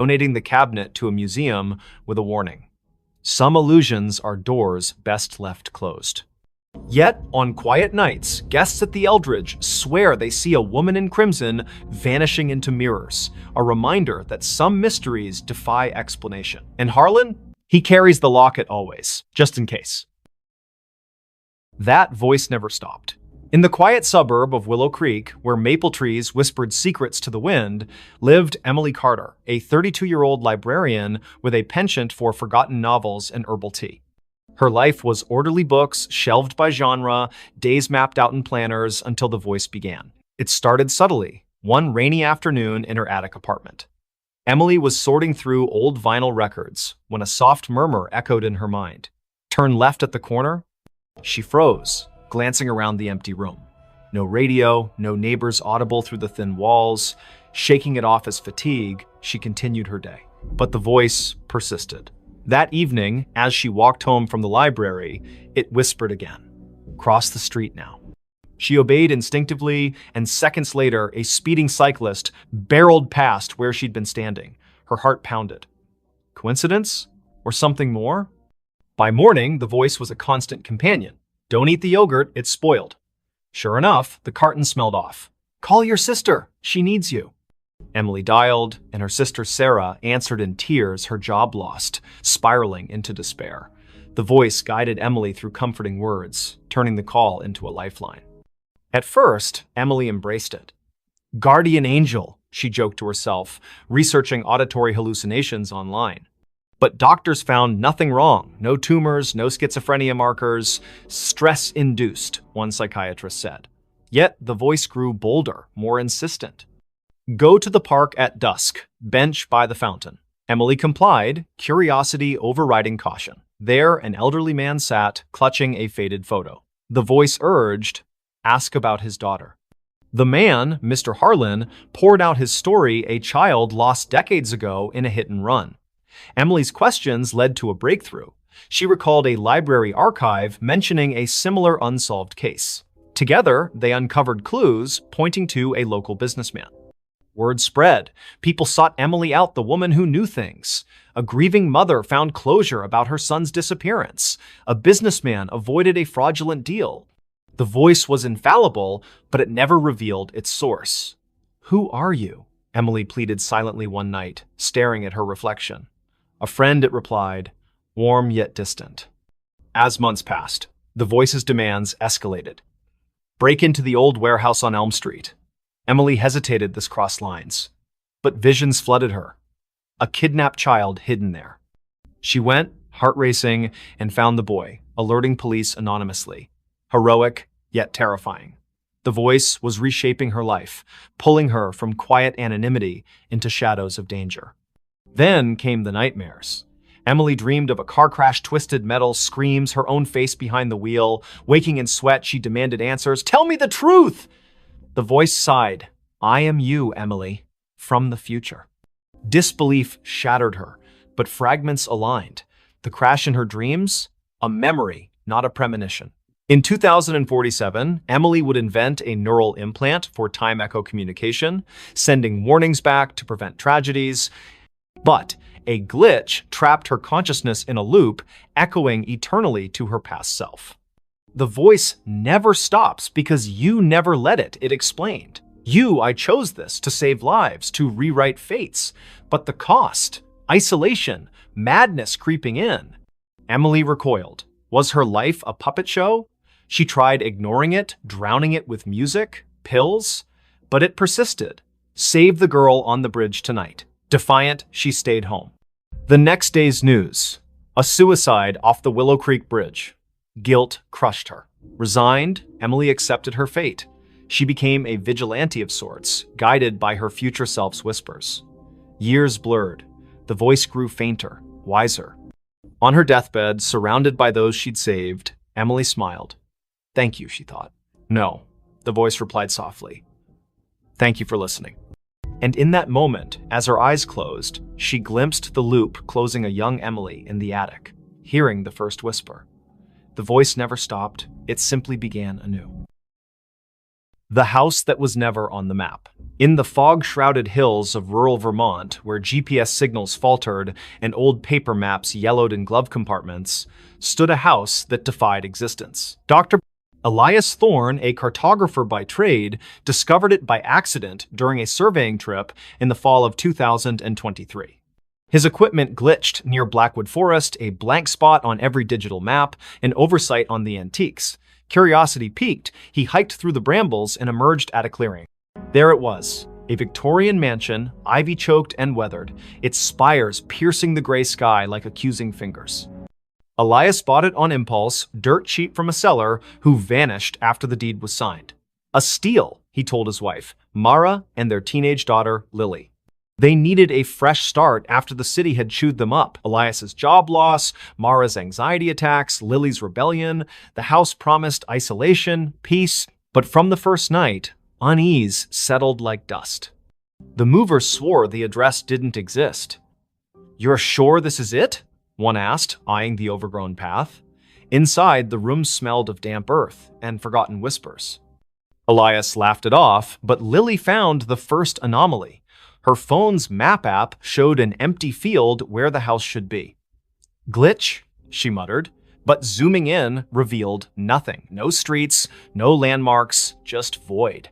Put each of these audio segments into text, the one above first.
donating the cabinet to a museum with a warning. Some illusions are doors best left closed. Yet, on quiet nights, guests at the Eldridge swear they see a woman in crimson vanishing into mirrors, a reminder that some mysteries defy explanation. And Harlan? He carries the locket always, just in case. That voice never stopped. In the quiet suburb of Willow Creek, where maple trees whispered secrets to the wind, lived Emily Carter, a 32-year-old librarian with a penchant for forgotten novels and herbal tea. Her life was orderly books, shelved by genre, days mapped out in planners until the voice began. It started subtly, one rainy afternoon in her attic apartment. Emily was sorting through old vinyl records when a soft murmur echoed in her mind. Turn left at the corner. She froze, glancing around the empty room. No radio, no neighbors audible through the thin walls. Shaking it off as fatigue, she continued her day. But the voice persisted. That evening, as she walked home from the library, it whispered again. Cross the street now. She obeyed instinctively, and seconds later, a speeding cyclist barreled past where she'd been standing. Her heart pounded. Coincidence? Or something more? By morning, the voice was a constant companion. Don't eat the yogurt, it's spoiled. Sure enough, the carton smelled off. Call your sister, she needs you. Emily dialed, and her sister Sarah answered in tears, her job lost, spiraling into despair. The voice guided Emily through comforting words, turning the call into a lifeline. At first, Emily embraced it. Guardian angel, she joked to herself, researching auditory hallucinations online. But doctors found nothing wrong. No tumors, no schizophrenia markers. Stress-induced, one psychiatrist said. Yet the voice grew bolder, more insistent. Go to the park at dusk, bench by the fountain. Emily complied, curiosity overriding caution. There, an elderly man sat, clutching a faded photo. The voice urged, ask about his daughter. The man, Mr. Harlan, poured out his story, a child lost decades ago in a hit and run. Emily's questions led to a breakthrough. She recalled a library archive mentioning a similar unsolved case. Together, they uncovered clues pointing to a local businessman. Word spread. People sought Emily out, the woman who knew things. A grieving mother found closure about her son's disappearance. A businessman avoided a fraudulent deal. The voice was infallible, but it never revealed its source. Who are you? Emily pleaded silently one night, staring at her reflection. A friend, it replied, warm yet distant. As months passed, the voice's demands escalated. Break into the old warehouse on Elm Street. Emily hesitated this crossed lines, but visions flooded her. A kidnapped child hidden there. She went, heart racing, and found the boy, alerting police anonymously. Heroic, yet terrifying. The voice was reshaping her life, pulling her from quiet anonymity into shadows of danger. Then came the nightmares. Emily dreamed of a car crash, twisted metal, screams, her own face behind the wheel. Waking in sweat, she demanded answers. Tell me the truth! The voice sighed. I am you, Emily, from the future. Disbelief shattered her, but fragments aligned. The crash in her dreams? A memory, not a premonition. In 2047, Emily would invent a neural implant for time echo communication, sending warnings back to prevent tragedies. But a glitch trapped her consciousness in a loop, echoing eternally to her past self. The voice never stops because you never let it, it explained. I chose this to save lives, to rewrite fates. But the cost, isolation, madness creeping in. Emily recoiled. Was her life a puppet show? She tried ignoring it, drowning it with music, pills, but it persisted. Save the girl on the bridge tonight. Defiant, she stayed home. The next day's news. A suicide off the Willow Creek Bridge. Guilt crushed her. Resigned, Emily accepted her fate. She became a vigilante of sorts, guided by her future self's whispers. Years blurred. The voice grew fainter, wiser. On her deathbed, surrounded by those she'd saved, Emily smiled. Thank you, she thought. No, the voice replied softly. Thank you for listening. And in that moment, as her eyes closed, she glimpsed the loop closing a young Emily in the attic, hearing the first whisper. The voice never stopped, it simply began anew. The house that was never on the map. In the fog-shrouded hills of rural Vermont, where GPS signals faltered and old paper maps yellowed in glove compartments, stood a house that defied existence. Dr. Elias Thorne, a cartographer by trade, discovered it by accident during a surveying trip in the fall of 2023. His equipment glitched near Blackwood Forest, a blank spot on every digital map, an oversight on the antiques. Curiosity piqued, he hiked through the brambles and emerged at a clearing. There it was, a Victorian mansion, ivy-choked and weathered, its spires piercing the gray sky like accusing fingers. Elias bought it on impulse, dirt cheap from a seller who vanished after the deed was signed. A steal, he told his wife, Mara, and their teenage daughter, Lily. They needed a fresh start after the city had chewed them up. Elias's job loss, Mara's anxiety attacks, Lily's rebellion. The house promised isolation, peace, but from the first night, unease settled like dust. The movers swore the address didn't exist. "You're sure this is it?" one asked, eyeing the overgrown path. Inside, the room smelled of damp earth and forgotten whispers. Elias laughed it off, but Lily found the first anomaly. Her phone's map app showed an empty field where the house should be. "Glitch," she muttered, but zooming in revealed nothing. No streets, no landmarks, just void.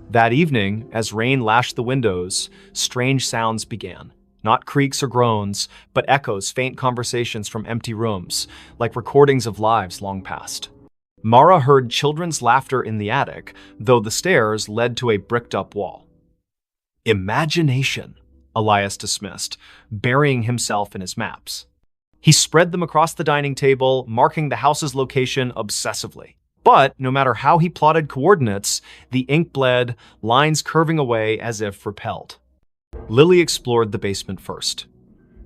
That evening, as rain lashed the windows, strange sounds began. Not creaks or groans, but echoes, faint conversations from empty rooms, like recordings of lives long past. Mara heard children's laughter in the attic, though the stairs led to a bricked-up wall. "Imagination," Elias dismissed, burying himself in his maps. He spread them across the dining table, marking the house's location obsessively. But no matter how he plotted coordinates, the ink bled, lines curving away as if repelled. Lily explored the basement first.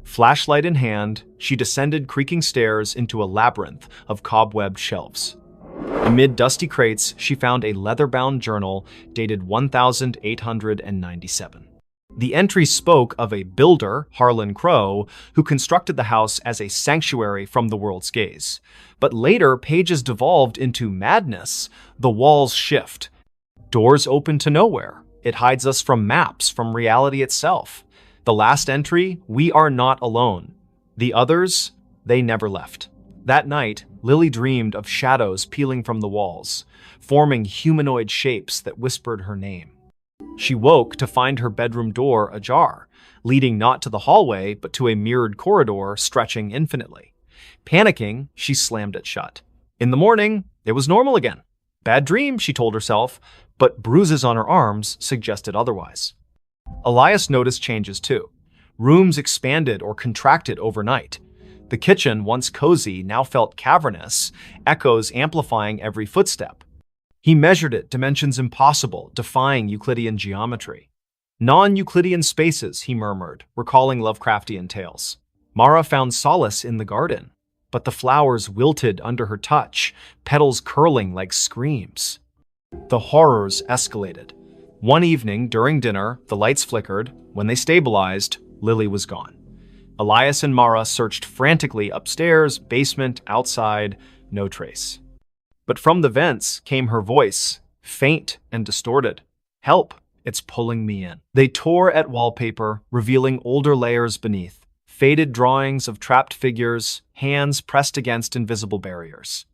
Flashlight in hand, she descended creaking stairs into a labyrinth of cobwebbed shelves. Amid dusty crates, she found a leather-bound journal dated 1897. The entry spoke of a builder, Harlan Crow, who constructed the house as a sanctuary from the world's gaze. But later, pages devolved into madness. The walls shift. Doors open to nowhere. It hides us from maps, from reality itself. The last entry, "We are not alone." The others, they never left. That night, Lily dreamed of shadows peeling from the walls, forming humanoid shapes that whispered her name. She woke to find her bedroom door ajar, leading not to the hallway, but to a mirrored corridor stretching infinitely. Panicking, she slammed it shut. In the morning, it was normal again. Bad dream, she told herself, but bruises on her arms suggested otherwise. Elias noticed changes too. Rooms expanded or contracted overnight. The kitchen, once cozy, now felt cavernous, echoes amplifying every footstep. He measured it, dimensions impossible, defying Euclidean geometry. "Non-Euclidean spaces," he murmured, recalling Lovecraftian tales. Mara found solace in the garden, but the flowers wilted under her touch, petals curling like screams. The horrors escalated. One evening, during dinner, the lights flickered. When they stabilized, Lily was gone. Elias and Mara searched frantically upstairs, basement, outside, no trace. But from the vents came her voice, faint and distorted. "Help, it's pulling me in." They tore at wallpaper, revealing older layers beneath, faded drawings of trapped figures, hands pressed against invisible barriers.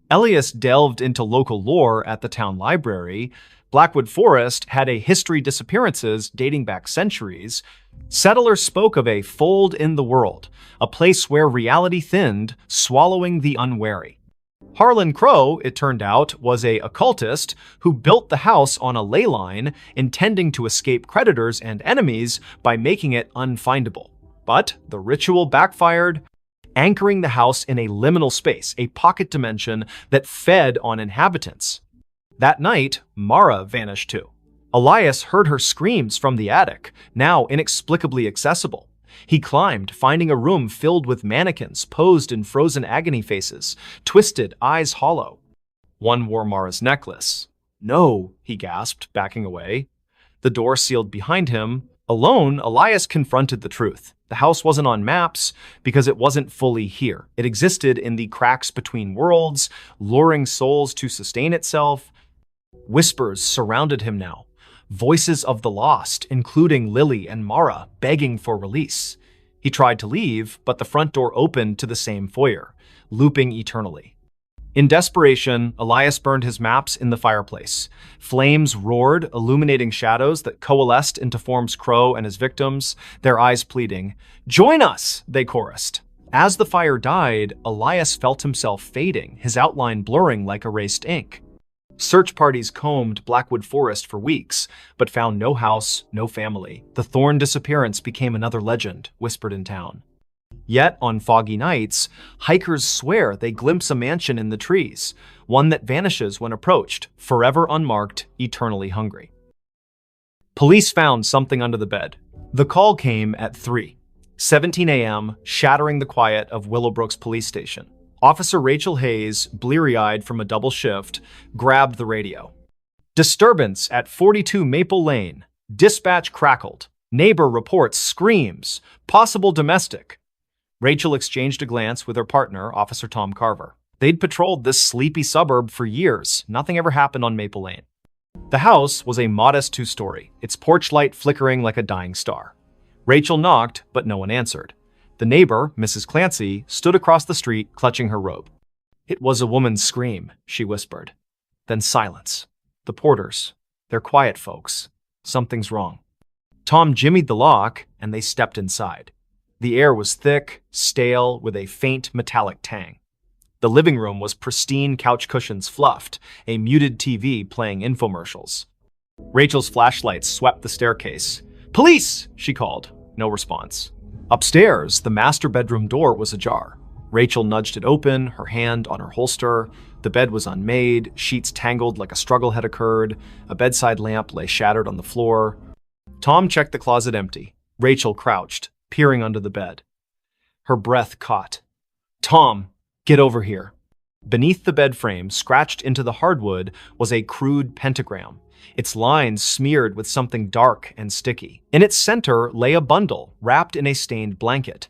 Elias delved into local lore at the town library. Blackwood Forest had a history disappearances dating back centuries. Settlers spoke of a fold in the world, a place where reality thinned, swallowing the unwary. Harlan Crow, it turned out, was an occultist who built the house on a ley line, intending to escape predators and enemies by making it unfindable. But the ritual backfired, anchoring the house in a liminal space, a pocket dimension that fed on inhabitants. That night, Mara vanished too. Elias heard her screams from the attic, now inexplicably accessible. He climbed, finding a room filled with mannequins posed in frozen agony faces, twisted, eyes hollow. One wore Mara's necklace. "No," he gasped, backing away. The door sealed behind him. Alone, Elias confronted the truth. The house wasn't on maps because it wasn't fully here. It existed in the cracks between worlds, luring souls to sustain itself. Whispers surrounded him now. Voices of the lost, including Lily and Mara, begging for release. He tried to leave, but the front door opened to the same foyer, looping eternally. In desperation, Elias burned his maps in the fireplace. Flames roared, illuminating shadows that coalesced into forms Crow and his victims, their eyes pleading. "Join us!" they chorused. As the fire died, Elias felt himself fading, his outline blurring like erased ink. Search parties combed Blackwood Forest for weeks, but found no house, no family. The Thorn disappearance became another legend, whispered in town. Yet, on foggy nights, hikers swear they glimpse a mansion in the trees, one that vanishes when approached, forever unmarked, eternally hungry. Police found something under the bed. The call came at 3:17 a.m., shattering the quiet of Willowbrook's police station. Officer Rachel Hayes, bleary-eyed from a double shift, grabbed the radio. "Disturbance at 42 Maple Lane. Dispatch crackled. Neighbor reports screams. Possible domestic." Rachel exchanged a glance with her partner, Officer Tom Carver. They'd patrolled this sleepy suburb for years. Nothing ever happened on Maple Lane. The house was a modest two-story, its porch light flickering like a dying star. Rachel knocked, but no one answered. The neighbor, Mrs. Clancy, stood across the street, clutching her robe. "It was a woman's scream," she whispered. Then silence. "The Porters. They're quiet folks. Something's wrong." Tom jimmied the lock, and they stepped inside. The air was thick, stale, with a faint metallic tang. The living room was pristine, couch cushions fluffed, a muted TV playing infomercials. Rachel's flashlight swept the staircase. "Police!" she called. No response. Upstairs, the master bedroom door was ajar. Rachel nudged it open, her hand on her holster. The bed was unmade, sheets tangled like a struggle had occurred. A bedside lamp lay shattered on the floor. Tom checked the closet empty. Rachel crouched, peering under the bed. Her breath caught. "Tom, get over here." Beneath the bed frame, scratched into the hardwood, was a crude pentagram, its lines smeared with something dark and sticky. In its center lay a bundle, wrapped in a stained blanket.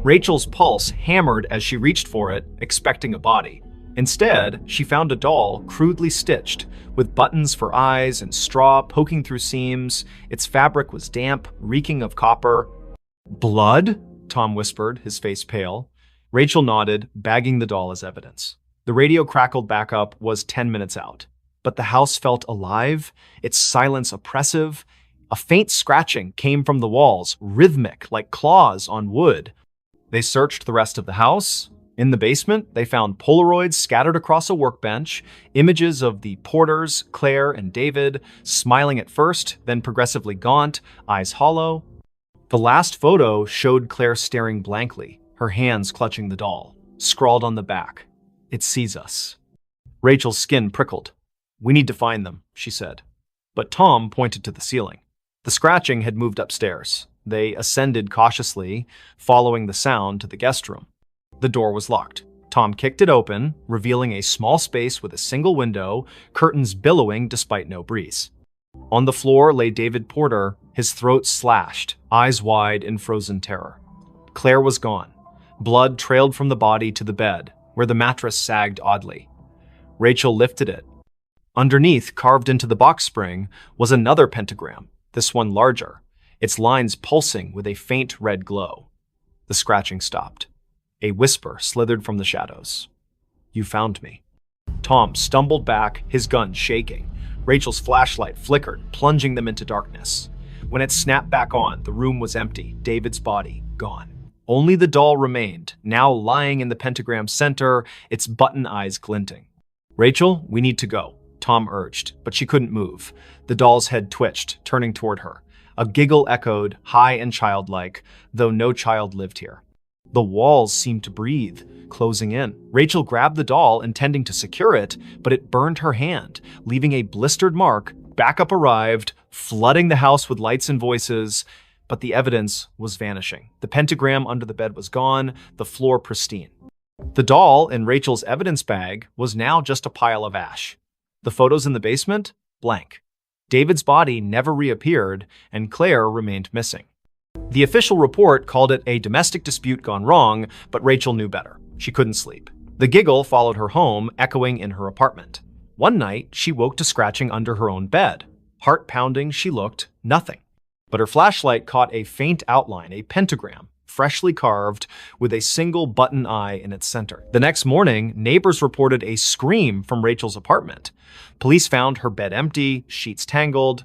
Rachel's pulse hammered as she reached for it, expecting a body. Instead, she found a doll crudely stitched, with buttons for eyes and straw poking through seams. Its fabric was damp, reeking of copper. "Blood?" Tom whispered, his face pale. Rachel nodded, bagging the doll as evidence. The radio crackled back up, was 10 minutes out. But the house felt alive, its silence oppressive. A faint scratching came from the walls, rhythmic, like claws on wood. They searched the rest of the house. In the basement, they found Polaroids scattered across a workbench, images of the Porters, Claire and David, smiling at first, then progressively gaunt, eyes hollow. The last photo showed Claire staring blankly, her hands clutching the doll. Scrawled on the back, "It sees us." Rachel's skin prickled. "We need to find them," she said. But Tom pointed to the ceiling. The scratching had moved upstairs. They ascended cautiously, following the sound to the guest room. The door was locked. Tom kicked it open, revealing a small space with a single window, curtains billowing despite no breeze. On the floor lay David Porter, his throat slashed, eyes wide in frozen terror. Claire was gone. Blood trailed from the body to the bed, where the mattress sagged oddly. Rachel lifted it. Underneath, carved into the box spring, was another pentagram, this one larger, its lines pulsing with a faint red glow. The scratching stopped. A whisper slithered from the shadows. "You found me." Tom stumbled back, his gun shaking. Rachel's flashlight flickered, plunging them into darkness. When it snapped back on, the room was empty, David's body gone. Only the doll remained, now lying in the pentagram's center, its button eyes glinting. "Rachel, we need to go," Tom urged, but she couldn't move. The doll's head twitched, turning toward her. A giggle echoed, high and childlike, though no child lived here. The walls seemed to breathe, closing in. Rachel grabbed the doll, intending to secure it, but it burned her hand, leaving a blistered mark. Backup arrived, flooding the house with lights and voices, but the evidence was vanishing. The pentagram under the bed was gone, the floor pristine. The doll in Rachel's evidence bag was now just a pile of ash. The photos in the basement? Blank. David's body never reappeared, and Claire remained missing. The official report called it a domestic dispute gone wrong, but Rachel knew better. She couldn't sleep. The giggle followed her home, echoing in her apartment. One night, she woke to scratching under her own bed. Heart pounding, she looked, nothing. But her flashlight caught a faint outline, a pentagram, freshly carved, with a single button eye in its center. The next morning, neighbors reported a scream from Rachel's apartment. Police found her bed empty, sheets tangled.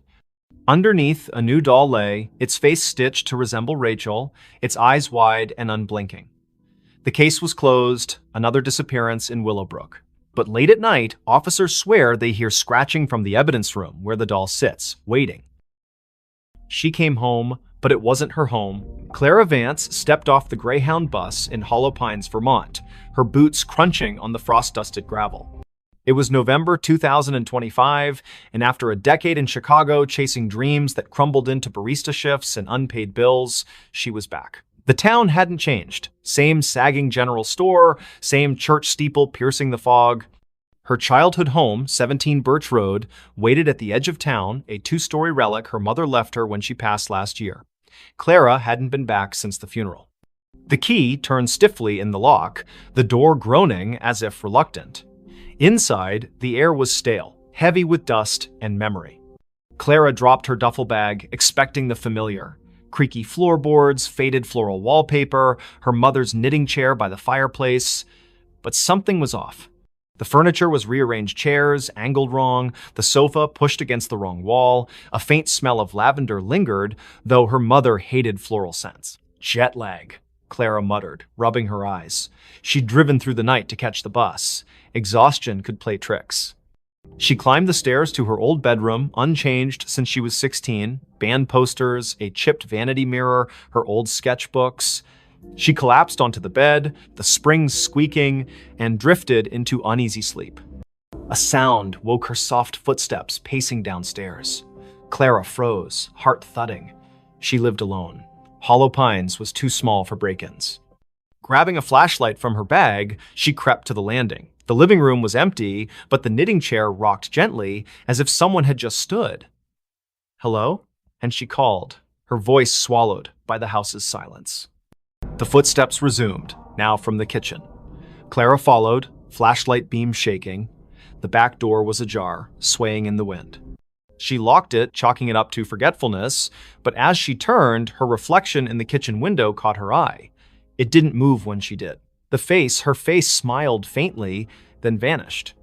Underneath, a new doll lay, its face stitched to resemble Rachel, its eyes wide and unblinking. The case was closed, another disappearance in Willowbrook. But late at night, officers swear they hear scratching from the evidence room where the doll sits, waiting. She came home, but it wasn't her home. Clara Vance stepped off the Greyhound bus in Hollow Pines, Vermont, her boots crunching on the frost-dusted gravel. It was November 2025, and after a decade in Chicago chasing dreams that crumbled into barista shifts and unpaid bills, she was back. The town hadn't changed. Same sagging general store, same church steeple piercing the fog. Her childhood home, 17 Birch Road, waited at the edge of town, a two-story relic her mother left her when she passed last year. Clara hadn't been back since the funeral. The key turned stiffly in the lock, the door groaning as if reluctant. Inside, the air was stale, heavy with dust and memory. Clara dropped her duffel bag, expecting the familiar. Creaky floorboards, faded floral wallpaper, her mother's knitting chair by the fireplace. But something was off. The furniture was rearranged chairs, angled wrong, the sofa pushed against the wrong wall. A faint smell of lavender lingered, though her mother hated floral scents. Jet lag, Clara muttered, rubbing her eyes. She'd driven through the night to catch the bus. Exhaustion could play tricks. She climbed the stairs to her old bedroom, unchanged since she was 16, band posters, a chipped vanity mirror, her old sketchbooks. She collapsed onto the bed, the springs squeaking, and drifted into uneasy sleep. A sound woke her soft footsteps pacing downstairs. Clara froze, heart thudding. She lived alone. Hollow Pines was too small for break-ins. Grabbing a flashlight from her bag, she crept to the landing. The living room was empty, but the knitting chair rocked gently, as if someone had just stood. "Hello?" And she called, her voice swallowed by the house's silence. The footsteps resumed, now from the kitchen. Clara followed, flashlight beam shaking. The back door was ajar, swaying in the wind. She locked it, chalking it up to forgetfulness, but as she turned, her reflection in the kitchen window caught her eye. It didn't move when she did. Her face smiled faintly, then vanished.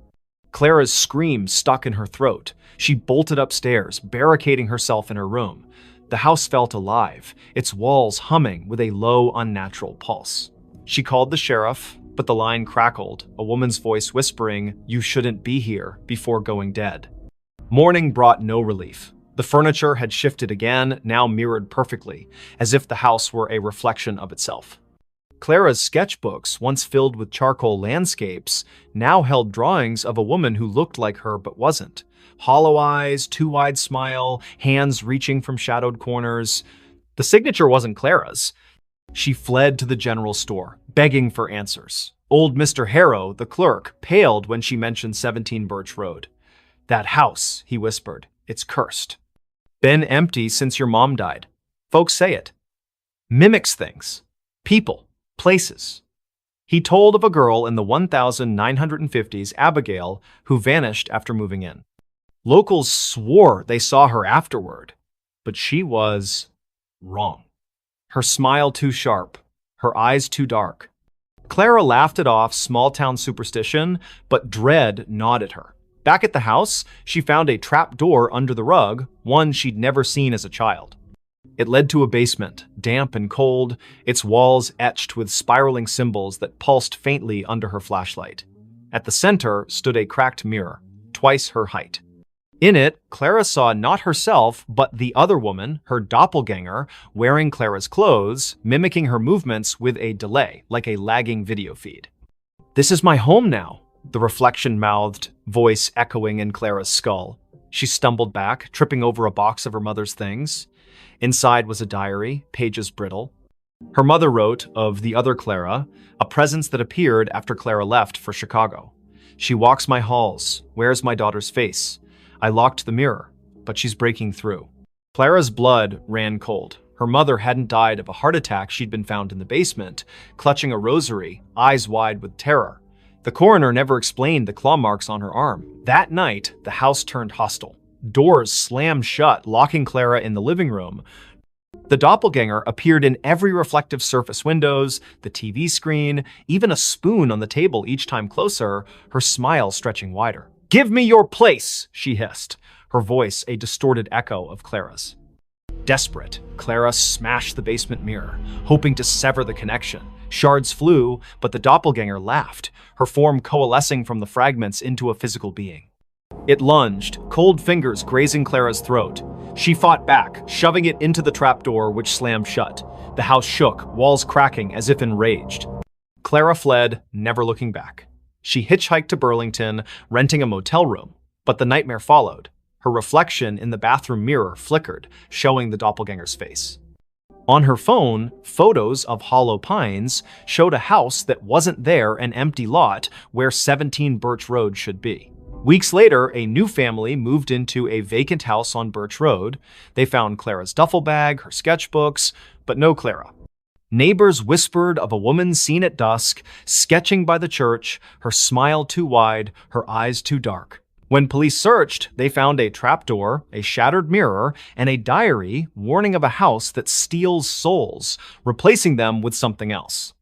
Clara's scream stuck in her throat. She bolted upstairs, barricading herself in her room. The house felt alive, its walls humming with a low, unnatural pulse. She called the sheriff, but the line crackled, a woman's voice whispering, "You shouldn't be here," before going dead. Morning brought no relief. The furniture had shifted again, now mirrored perfectly, as if the house were a reflection of itself. Clara's sketchbooks, once filled with charcoal landscapes, now held drawings of a woman who looked like her but wasn't. Hollow eyes, too wide smile, hands reaching from shadowed corners. The signature wasn't Clara's. She fled to the general store, begging for answers. Old Mr. Harrow, the clerk, paled when she mentioned 17 Birch Road. "That house," he whispered, "it's cursed. Been empty since your mom died. Folks say it. Mimics things. People. Places." He told of a girl in the 1950s, Abigail, who vanished after moving in. Locals swore they saw her afterward, but she was wrong. Her smile too sharp, her eyes too dark. Clara laughed it off small-town superstition, but dread gnawed at her. Back at the house, she found a trap door under the rug, one she'd never seen as a child. It led to a basement, damp and cold, its walls etched with spiraling symbols that pulsed faintly under her flashlight. At the center stood a cracked mirror, twice her height. In it, Clara saw not herself, but the other woman, her doppelganger, wearing Clara's clothes, mimicking her movements with a delay, like a lagging video feed. "This is my home now," the reflection mouthed, voice echoing in Clara's skull. She stumbled back, tripping over a box of her mother's things. Inside was a diary, pages brittle. Her mother wrote of the other Clara, a presence that appeared after Clara left for Chicago. "She walks my halls, wears my daughter's face. I locked the mirror, but she's breaking through." Clara's blood ran cold. Her mother hadn't died of a heart attack. She'd been found in the basement, clutching a rosary, eyes wide with terror. The coroner never explained the claw marks on her arm. That night, the house turned hostile. Doors slammed shut, locking Clara in the living room. The doppelganger appeared in every reflective surface: windows, the TV screen, even a spoon on the table each time closer, her smile stretching wider. "Give me your place," she hissed, her voice a distorted echo of Clara's. Desperate, Clara smashed the basement mirror, hoping to sever the connection. Shards flew, but the doppelganger laughed, her form coalescing from the fragments into a physical being. It lunged, cold fingers grazing Clara's throat. She fought back, shoving it into the trapdoor, which slammed shut. The house shook, walls cracking as if enraged. Clara fled, never looking back. She hitchhiked to Burlington, renting a motel room. But the nightmare followed. Her reflection in the bathroom mirror flickered, showing the doppelganger's face. On her phone, photos of Hollow Pines showed a house that wasn't there, an empty lot where 17 Birch Road should be. Weeks later, a new family moved into a vacant house on Birch Road. They found Clara's duffel bag, her sketchbooks, but no Clara. Neighbors whispered of a woman seen at dusk, sketching by the church, her smile too wide, her eyes too dark. When police searched, they found a trapdoor, a shattered mirror, and a diary warning of a house that steals souls, replacing them with something else.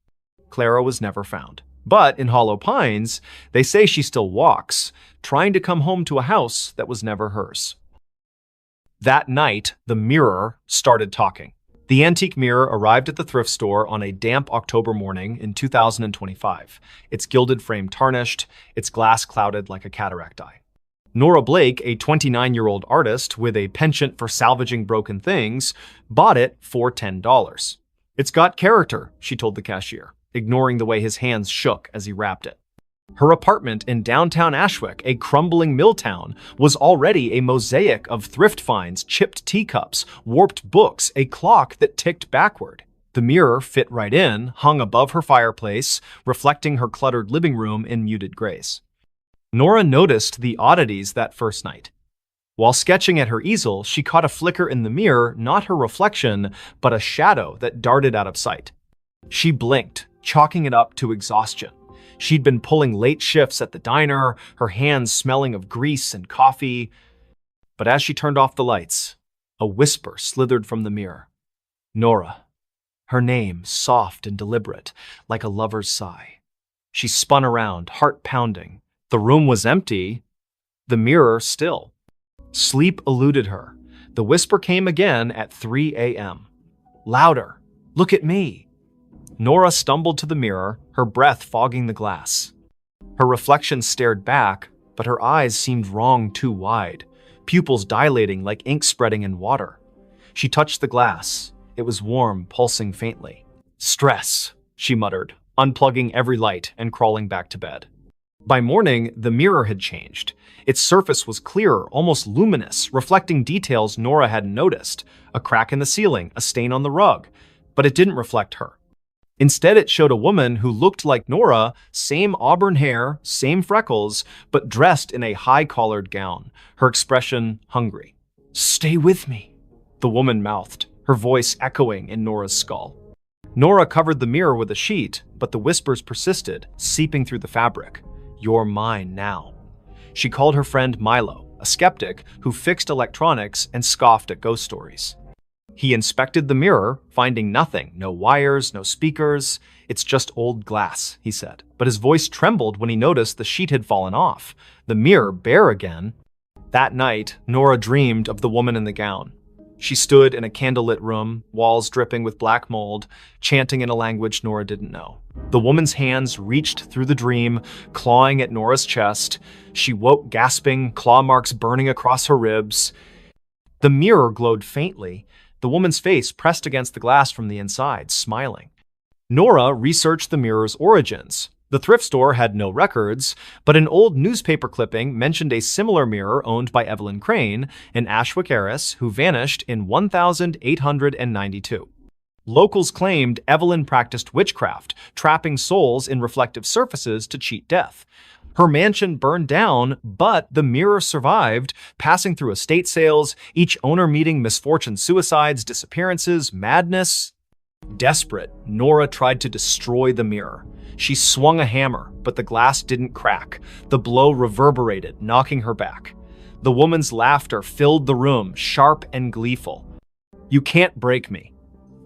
Clara was never found. But in Hollow Pines, they say she still walks, trying to come home to a house that was never hers. That night, the mirror started talking. The antique mirror arrived at the thrift store on a damp October morning in 2025, its gilded frame tarnished, its glass clouded like a cataract eye. Nora Blake, a 29-year-old artist with a penchant for salvaging broken things, bought it for $10. "It's got character," she told the cashier, ignoring the way his hands shook as he wrapped it. Her apartment in downtown Ashwick, a crumbling mill town, was already a mosaic of thrift finds, chipped teacups, warped books, a clock that ticked backward. The mirror fit right in, hung above her fireplace, reflecting her cluttered living room in muted grays. Nora noticed the oddities that first night. While sketching at her easel, she caught a flicker in the mirror, not her reflection, but a shadow that darted out of sight. She blinked, chalking it up to exhaustion. She'd been pulling late shifts at the diner, her hands smelling of grease and coffee. But as she turned off the lights, a whisper slithered from the mirror. Nora. Her name, soft and deliberate, like a lover's sigh. She spun around, heart pounding. The room was empty, the mirror still. Sleep eluded her. The whisper came again at 3 a.m. Louder. "Look at me." Nora stumbled to the mirror, her breath fogging the glass. Her reflection stared back, but her eyes seemed wrong too wide, pupils dilating like ink spreading in water. She touched the glass. It was warm, pulsing faintly. "Stress," she muttered, unplugging every light and crawling back to bed. By morning, the mirror had changed. Its surface was clearer, almost luminous, reflecting details Nora hadn't noticed. A crack in the ceiling, a stain on the rug. But it didn't reflect her. Instead, it showed a woman who looked like Nora, same auburn hair, same freckles, but dressed in a high-collared gown, her expression hungry. "Stay with me," the woman mouthed, her voice echoing in Nora's skull. Nora covered the mirror with a sheet, but the whispers persisted, seeping through the fabric. "You're mine now." She called her friend Milo, a skeptic who fixed electronics and scoffed at ghost stories. He inspected the mirror, finding nothing, no wires, no speakers. "It's just old glass," he said. But his voice trembled when he noticed the sheet had fallen off, the mirror bare again. That night, Nora dreamed of the woman in the gown. She stood in a candlelit room, walls dripping with black mold, chanting in a language Nora didn't know. The woman's hands reached through the dream, clawing at Nora's chest. She woke gasping, claw marks burning across her ribs. The mirror glowed faintly, the woman's face pressed against the glass from the inside, smiling. Nora researched the mirror's origins. The thrift store had no records, but an old newspaper clipping mentioned a similar mirror owned by Evelyn Crane, an Ashwick heiress who vanished in 1892. Locals claimed Evelyn practiced witchcraft, trapping souls in reflective surfaces to cheat death. Her mansion burned down, but the mirror survived, passing through estate sales, each owner meeting misfortune, suicides, disappearances, madness. Desperate, Nora tried to destroy the mirror. She swung a hammer, but the glass didn't crack. The blow reverberated, knocking her back. The woman's laughter filled the room, sharp and gleeful. "You can't break me."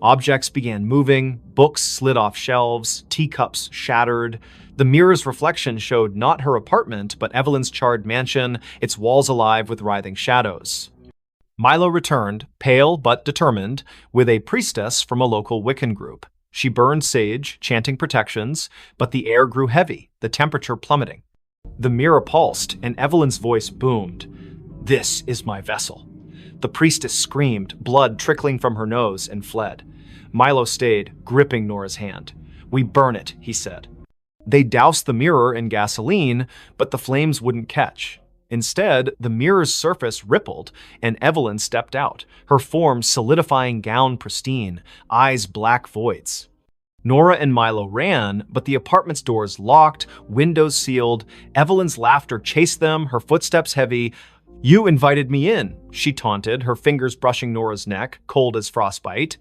Objects began moving, books slid off shelves, teacups shattered. The mirror's reflection showed not her apartment, but Evelyn's charred mansion, its walls alive with writhing shadows. Milo returned, pale but determined, with a priestess from a local Wiccan group. She burned sage, chanting protections, but the air grew heavy, the temperature plummeting. The mirror pulsed, and Evelyn's voice boomed. "This is my vessel." The priestess screamed, blood trickling from her nose, and fled. Milo stayed, gripping Nora's hand. "We burn it," he said. They doused the mirror in gasoline, but the flames wouldn't catch. Instead, the mirror's surface rippled, and Evelyn stepped out, her form solidifying gown pristine, eyes black voids. Nora and Milo ran, but the apartment's doors locked, windows sealed. Evelyn's laughter chased them, her footsteps heavy. "You invited me in," she taunted, her fingers brushing Nora's neck, cold as frostbite.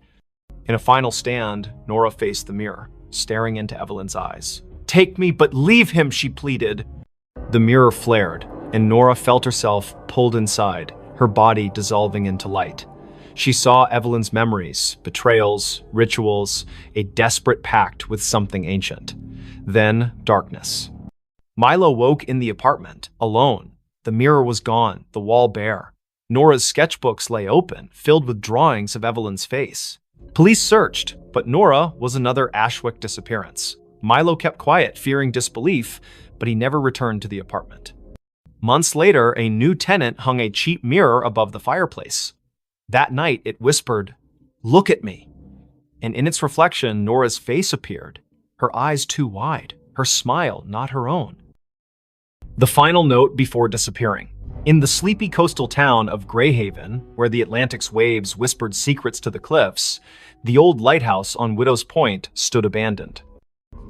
In a final stand, Nora faced the mirror, staring into Evelyn's eyes. "Take me, but leave him," she pleaded. The mirror flared, and Nora felt herself pulled inside, her body dissolving into light. She saw Evelyn's memories, betrayals, rituals, a desperate pact with something ancient. Then, darkness. Milo woke in the apartment, alone. The mirror was gone, the wall bare. Nora's sketchbooks lay open, filled with drawings of Evelyn's face. Police searched, but Nora was another Ashwick disappearance. Milo kept quiet, fearing disbelief, but he never returned to the apartment. Months later, a new tenant hung a cheap mirror above the fireplace. That night, it whispered, "Look at me." And in its reflection, Nora's face appeared, her eyes too wide, her smile not her own. The final note before disappearing. In the sleepy coastal town of Greyhaven, where the Atlantic's waves whispered secrets to the cliffs, the old lighthouse on Widow's Point stood abandoned.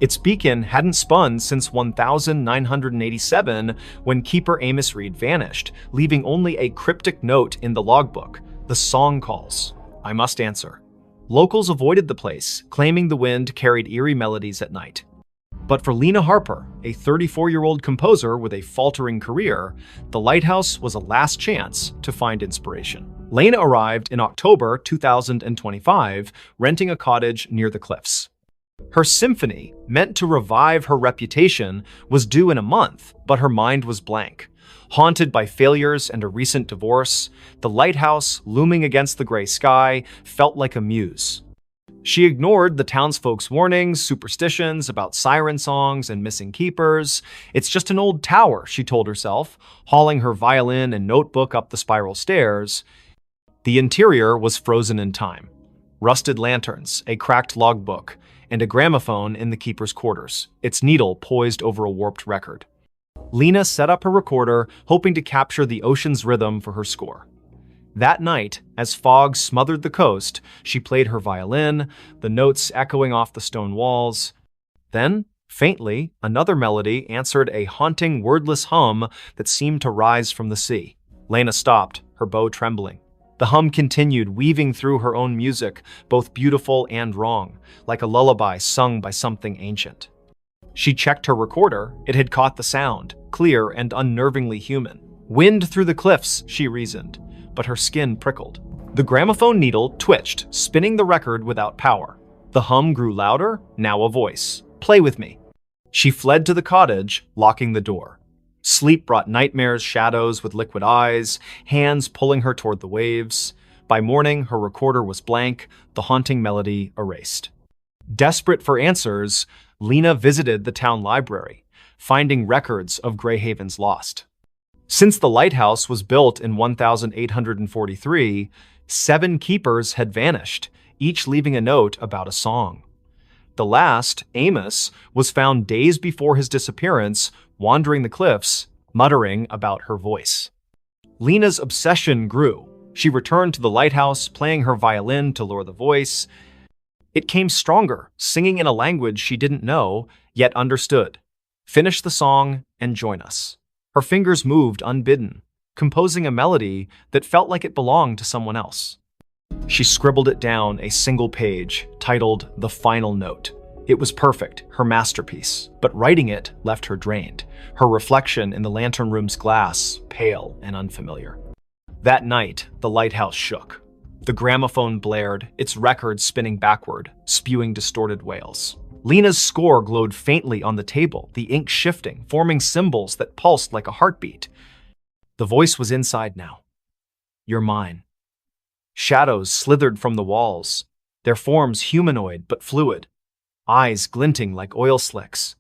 Its beacon hadn't spun since 1987, when keeper Amos Reed vanished, leaving only a cryptic note in the logbook. "The song calls. I must answer." Locals avoided the place, claiming the wind carried eerie melodies at night. But for Lena Harper, a 34-year-old composer with a faltering career, the lighthouse was a last chance to find inspiration. Lena arrived in October 2025, renting a cottage near the cliffs. Her symphony, meant to revive her reputation, was due in a month, but her mind was blank. Haunted by failures and a recent divorce, the lighthouse, looming against the gray sky, felt like a muse. She ignored the townsfolk's warnings, superstitions about siren songs and missing keepers. "It's just an old tower," she told herself, hauling her violin and notebook up the spiral stairs. The interior was frozen in time. Rusted lanterns, a cracked logbook, and a gramophone in the keeper's quarters, its needle poised over a warped record. Lena set up her recorder, hoping to capture the ocean's rhythm for her score. That night, as fog smothered the coast, she played her violin, the notes echoing off the stone walls. Then, faintly, another melody answered a haunting, wordless hum that seemed to rise from the sea. Lena stopped, her bow trembling. The hum continued, weaving through her own music, both beautiful and wrong, like a lullaby sung by something ancient. She checked her recorder. It had caught the sound, clear and unnervingly human. "Wind through the cliffs," she reasoned, but her skin prickled. The gramophone needle twitched, spinning the record without power. The hum grew louder, now a voice. "Play with me." She fled to the cottage, locking the door. Sleep brought nightmares, shadows with liquid eyes, hands pulling her toward the waves. By morning, her recorder was blank, the haunting melody erased. Desperate for answers, Lena visited the town library, finding records of Greyhaven's lost. Since the lighthouse was built in 1843, 7 keepers had vanished, each leaving a note about a song. The last, Amos, was found days before his disappearance, wandering the cliffs, muttering about her voice. Lena's obsession grew. She returned to the lighthouse, playing her violin to lure the voice. It came stronger, singing in a language she didn't know, yet understood. "Finish the song and join us." Her fingers moved unbidden, composing a melody that felt like it belonged to someone else. She scribbled it down, a single page, titled The Final Note. It was perfect, her masterpiece, but writing it left her drained, her reflection in the lantern room's glass pale and unfamiliar. That night, the lighthouse shook. The gramophone blared, its records spinning backward, spewing distorted wails. Lena's score glowed faintly on the table, the ink shifting, forming symbols that pulsed like a heartbeat. The voice was inside now. You're mine. Shadows slithered from the walls, their forms humanoid but fluid, eyes glinting like oil slicks.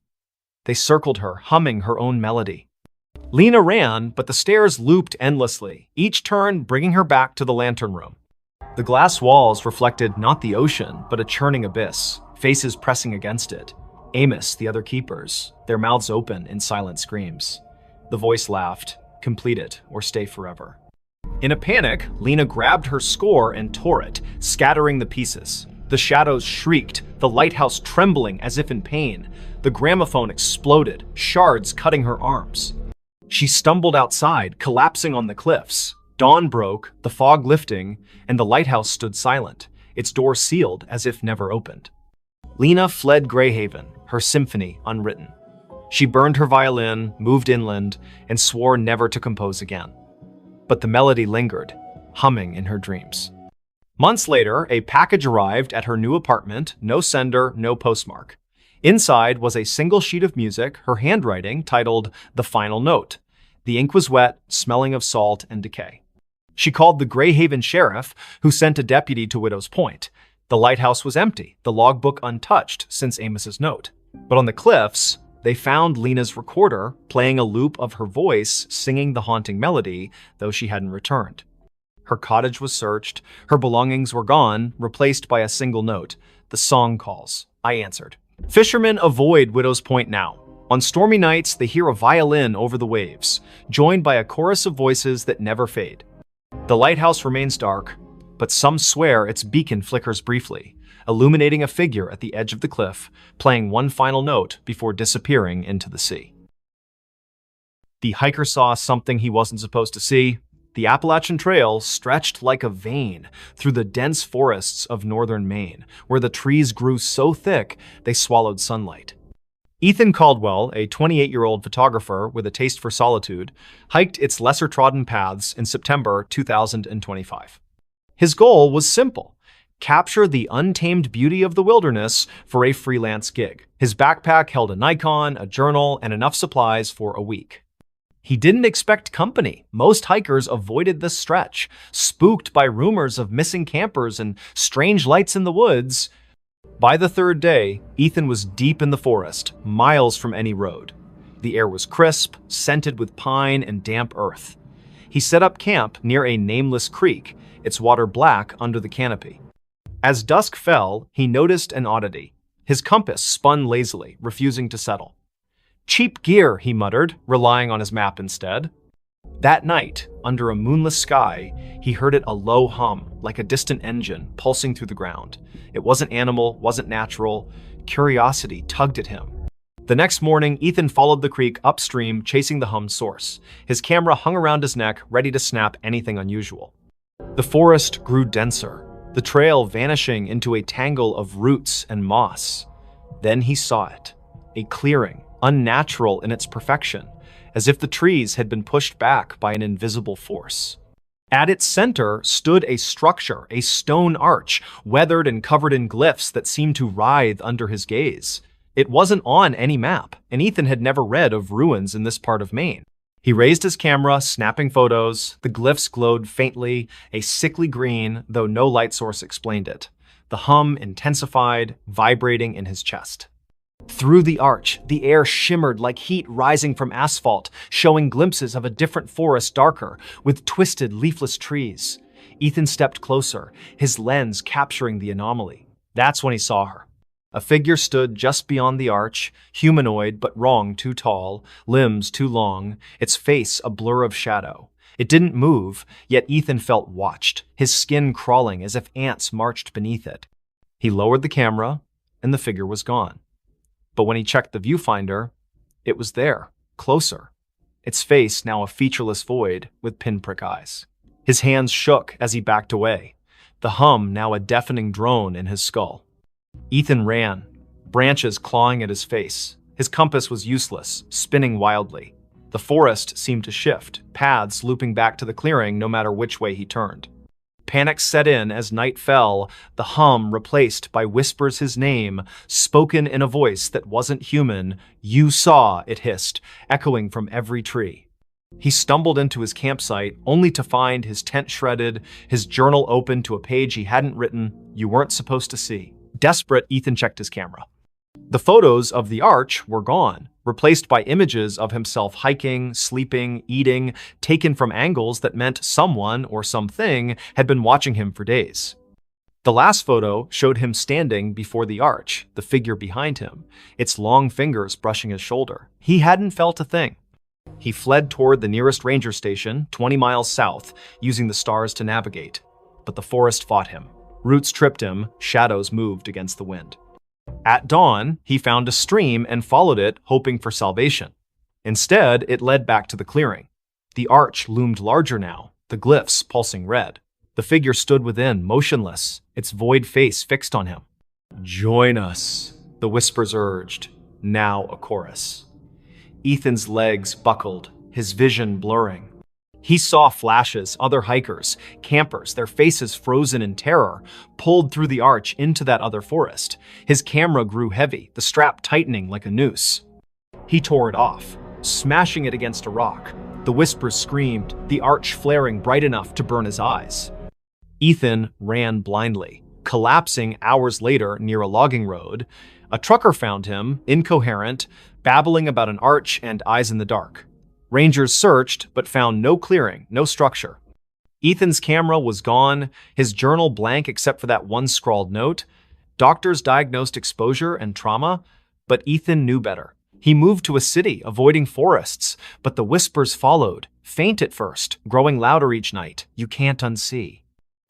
They circled her, humming her own melody. Lena ran, but the stairs looped endlessly, each turn bringing her back to the lantern room. The glass walls reflected not the ocean, but a churning abyss, faces pressing against it. Amos, the other keepers, their mouths open in silent screams. The voice laughed, complete it or stay forever. In a panic, Lena grabbed her score and tore it, scattering the pieces. The shadows shrieked, the lighthouse trembling as if in pain. The gramophone exploded, shards cutting her arms. She stumbled outside, collapsing on the cliffs. Dawn broke, the fog lifting, and the lighthouse stood silent, its door sealed as if never opened. Lena fled Greyhaven, her symphony unwritten. She burned her violin, moved inland, and swore never to compose again. But the melody lingered, humming in her dreams. Months later, a package arrived at her new apartment, no sender, no postmark. Inside was a single sheet of music, her handwriting titled The Final Note. The ink was wet, smelling of salt and decay. She called the Greyhaven sheriff, who sent a deputy to Widow's Point. The lighthouse was empty, the logbook untouched since Amos's note. But on the cliffs, they found Lena's recorder, playing a loop of her voice singing the haunting melody, though she hadn't returned. Her cottage was searched, her belongings were gone, replaced by a single note. The song calls. I answered. Fishermen avoid Widow's Point now. On stormy nights, they hear a violin over the waves, joined by a chorus of voices that never fade. The lighthouse remains dark, but some swear its beacon flickers briefly, illuminating a figure at the edge of the cliff, playing one final note before disappearing into the sea. The hiker saw something he wasn't supposed to see. The Appalachian Trail stretched like a vein through the dense forests of northern Maine, where the trees grew so thick they swallowed sunlight. Ethan Caldwell, a 28-year-old photographer with a taste for solitude, hiked its lesser-trodden paths in September 2025. His goal was simple: capture the untamed beauty of the wilderness for a freelance gig. His backpack held a Nikon, a journal, and enough supplies for a week. He didn't expect company. Most hikers avoided this stretch, spooked by rumors of missing campers and strange lights in the woods. By the third day, Ethan was deep in the forest, miles from any road. The air was crisp, scented with pine and damp earth. He set up camp near a nameless creek, its water black under the canopy. As dusk fell, he noticed an oddity. His compass spun lazily, refusing to settle. Cheap gear, he muttered, relying on his map instead. That night, under a moonless sky, he heard it a low hum, like a distant engine, pulsing through the ground. It wasn't animal, wasn't natural. Curiosity tugged at him. The next morning, Ethan followed the creek upstream, chasing the hum's source. His camera hung around his neck, ready to snap anything unusual. The forest grew denser, the trail vanishing into a tangle of roots and moss. Then he saw it, a clearing, unnatural in its perfection, as if the trees had been pushed back by an invisible force. At its center stood a structure, a stone arch, weathered and covered in glyphs that seemed to writhe under his gaze. It wasn't on any map, and Ethan had never read of ruins in this part of Maine. He raised his camera, snapping photos. The glyphs glowed faintly, a sickly green, though no light source explained it. The hum intensified, vibrating in his chest. Through the arch, the air shimmered like heat rising from asphalt, showing glimpses of a different forest darker, with twisted, leafless trees. Ethan stepped closer, his lens capturing the anomaly. That's when he saw her. A figure stood just beyond the arch, humanoid but wrong, too tall, limbs too long, its face a blur of shadow. It didn't move, yet Ethan felt watched, his skin crawling as if ants marched beneath it. He lowered the camera, and the figure was gone. But when he checked the viewfinder, it was there, closer. Its face now a featureless void with pinprick eyes. His hands shook as he backed away. the hum now a deafening drone in his skull. Ethan ran, branches clawing at his face. His compass was useless, spinning wildly. The forest seemed to shift, paths looping back to the clearing no matter which way he turned. Panic set in as night fell, the hum replaced by whispers his name, spoken in a voice that wasn't human. "You saw," it hissed, echoing from every tree. He stumbled into his campsite, only to find his tent shredded, his journal open to a page he hadn't written. You weren't supposed to see. Desperate, Ethan checked his camera. The photos of the arch were gone, replaced by images of himself hiking, sleeping, eating, taken from angles that meant someone or something had been watching him for days. The last photo showed him standing before the arch, the figure behind him, its long fingers brushing his shoulder. He hadn't felt a thing. He fled toward the nearest ranger station, 20 miles south, using the stars to navigate. But the forest fought him. Roots tripped him, shadows moved against the wind. At dawn, he found a stream and followed it, hoping for salvation. Instead, it led back to the clearing. The arch loomed larger now, the glyphs pulsing red. The figure stood within, motionless, its void face fixed on him. "Join us," the whispers urged, now a chorus. Ethan's legs buckled, his vision blurring. He saw flashes, other hikers, campers, their faces frozen in terror, pulled through the arch into that other forest. His camera grew heavy, the strap tightening like a noose. He tore it off, smashing it against a rock. The whispers screamed, the arch flaring bright enough to burn his eyes. Ethan ran blindly, collapsing hours later near a logging road. A trucker found him, incoherent, babbling about an arch and eyes in the dark. Rangers searched, but found no clearing, no structure. Ethan's camera was gone, his journal blank except for that one scrawled note. Doctors diagnosed exposure and trauma, but Ethan knew better. He moved to a city, avoiding forests, but the whispers followed, faint at first, growing louder each night. You can't unsee.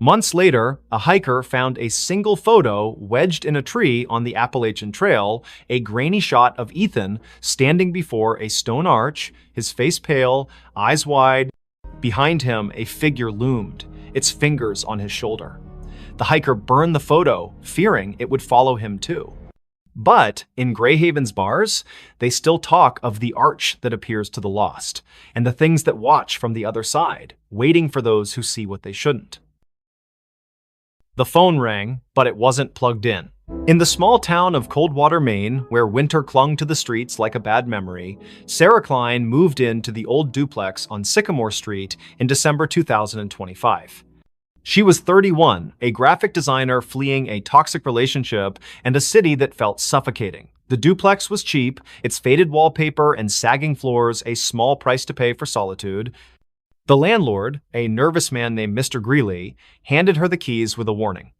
Months later, a hiker found a single photo wedged in a tree on the Appalachian Trail, a grainy shot of Ethan standing before a stone arch, his face pale, eyes wide. Behind him, a figure loomed, its fingers on his shoulder. The hiker burned the photo, fearing it would follow him too. But in Greyhaven's bars, they still talk of the arch that appears to the lost, and the things that watch from the other side, waiting for those who see what they shouldn't. The phone rang, but it wasn't plugged in. In the small town of Coldwater, Maine, where winter clung to the streets like a bad memory, Sarah Klein moved into the old duplex on Sycamore Street in December 2025. She was 31, a graphic designer fleeing a toxic relationship and a city that felt suffocating. The duplex was cheap, its faded wallpaper and sagging floors a small price to pay for solitude. The landlord, a nervous man named Mr. Greeley, handed her the keys with a warning.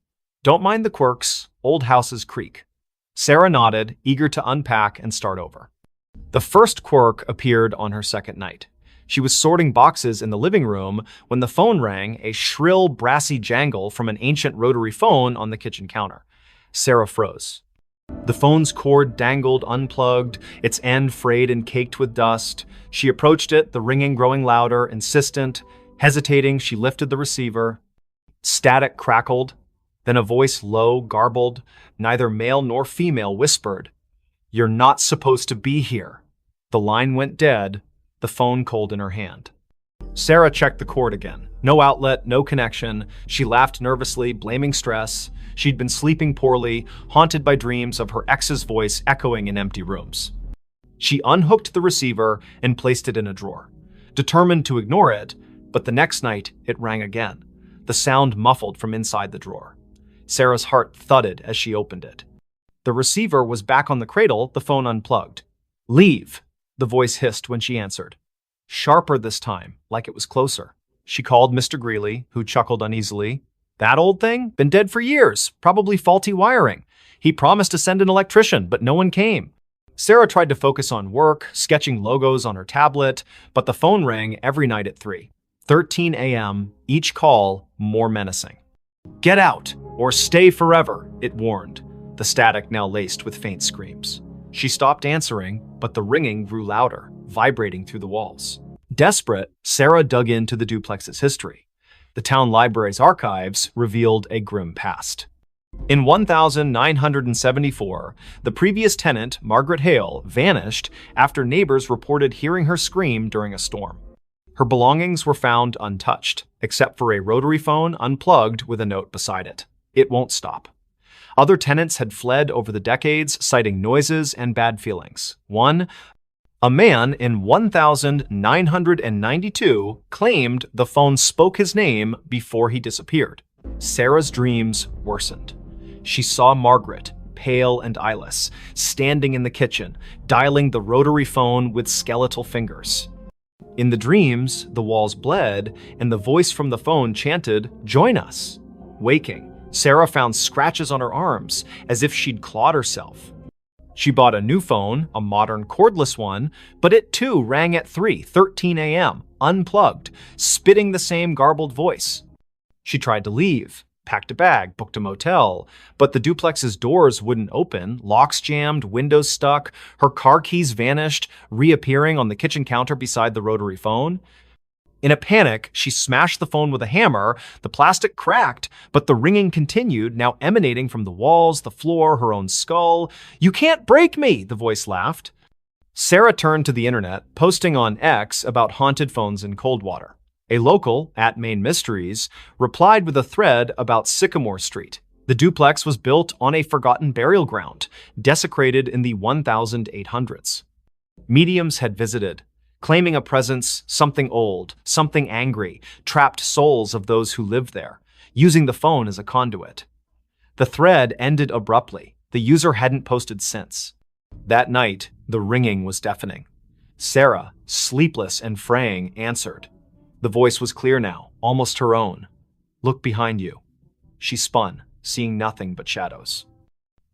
"Don't mind the quirks, old houses creak." Sarah nodded, eager to unpack and start over. The first quirk appeared on her second night. She was sorting boxes in the living room when the phone rang, a shrill, brassy jangle from an ancient rotary phone on the kitchen counter. Sarah froze. The phone's cord dangled unplugged, its end frayed and caked with dust. She approached it, the ringing growing louder, insistent. Hesitating, she lifted the receiver. Static crackled. Then a voice, low, garbled, neither male nor female, whispered, "You're not supposed to be here." The line went dead, the phone cold in her hand. Sarah checked the cord again. No outlet, no connection. She laughed nervously, blaming stress. She'd been sleeping poorly, haunted by dreams of her ex's voice echoing in empty rooms. She unhooked the receiver and placed it in a drawer, determined to ignore it, but the next night it rang again, the sound muffled from inside the drawer. Sarah's heart thudded as she opened it. The receiver was back on the cradle, the phone unplugged. "Leave," the voice hissed when she answered. Sharper this time, like it was closer. She called Mr. Greeley, who chuckled uneasily. "That old thing? Been dead for years. Probably faulty wiring. He promised to send an electrician, but no one came." Sarah tried to focus on work, sketching logos on her tablet, but the phone rang every night at 3:13 a.m., each call more menacing. "Get out, or stay forever," it warned, the static now laced with faint screams. She stopped answering, but the ringing grew louder, vibrating through the walls. Desperate, Sarah dug into the duplex's history. The town library's archives revealed a grim past. In 1974, the previous tenant, Margaret Hale, vanished after neighbors reported hearing her scream during a storm. Her belongings were found untouched, except for a rotary phone unplugged with a note beside it. It won't stop. Other tenants had fled over the decades, citing noises and bad feelings. A man in 1992 claimed the phone spoke his name before he disappeared. Sarah's dreams worsened. She saw Margaret, pale and eyeless, standing in the kitchen, dialing the rotary phone with skeletal fingers. In the dreams, the walls bled, and the voice from the phone chanted, "Join us." Waking, Sarah found scratches on her arms, as if she'd clawed herself. She bought a new phone, a modern cordless one, but it too rang at 3:13 a.m., unplugged, spitting the same garbled voice. She tried to leave, packed a bag, booked a motel, but the duplex's doors wouldn't open, locks jammed, windows stuck, her car keys vanished, reappearing on the kitchen counter beside the rotary phone. In a panic, she smashed the phone with a hammer. The plastic cracked, but the ringing continued, now emanating from the walls, the floor, her own skull. "You can't break me," the voice laughed. Sarah turned to the internet, posting on X about haunted phones in Coldwater. A local, @Maine Mysteries, replied with a thread about Sycamore Street. The duplex was built on a forgotten burial ground, desecrated in the 1800s. Mediums had visited, claiming a presence, something old, something angry, trapped souls of those who lived there, using the phone as a conduit. The thread ended abruptly. The user hadn't posted since. That night, the ringing was deafening. Sarah, sleepless and fraying, answered. The voice was clear now, almost her own. "Look behind you." She spun, seeing nothing but shadows.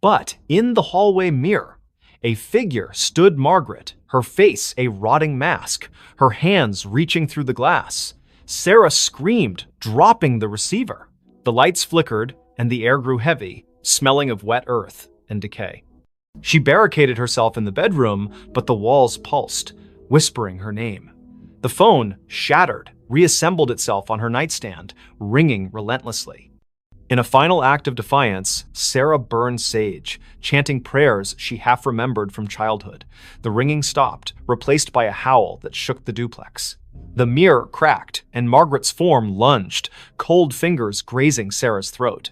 But in the hallway mirror, a figure stood Margaret, her face a rotting mask, her hands reaching through the glass. Sarah screamed, dropping the receiver. The lights flickered, and the air grew heavy, smelling of wet earth and decay. She barricaded herself in the bedroom, but the walls pulsed, whispering her name. The phone, shattered, reassembled itself on her nightstand, ringing relentlessly. In a final act of defiance, Sarah burned sage, chanting prayers she half remembered from childhood. The ringing stopped, replaced by a howl that shook the duplex. The mirror cracked, and Margaret's form lunged, cold fingers grazing Sarah's throat.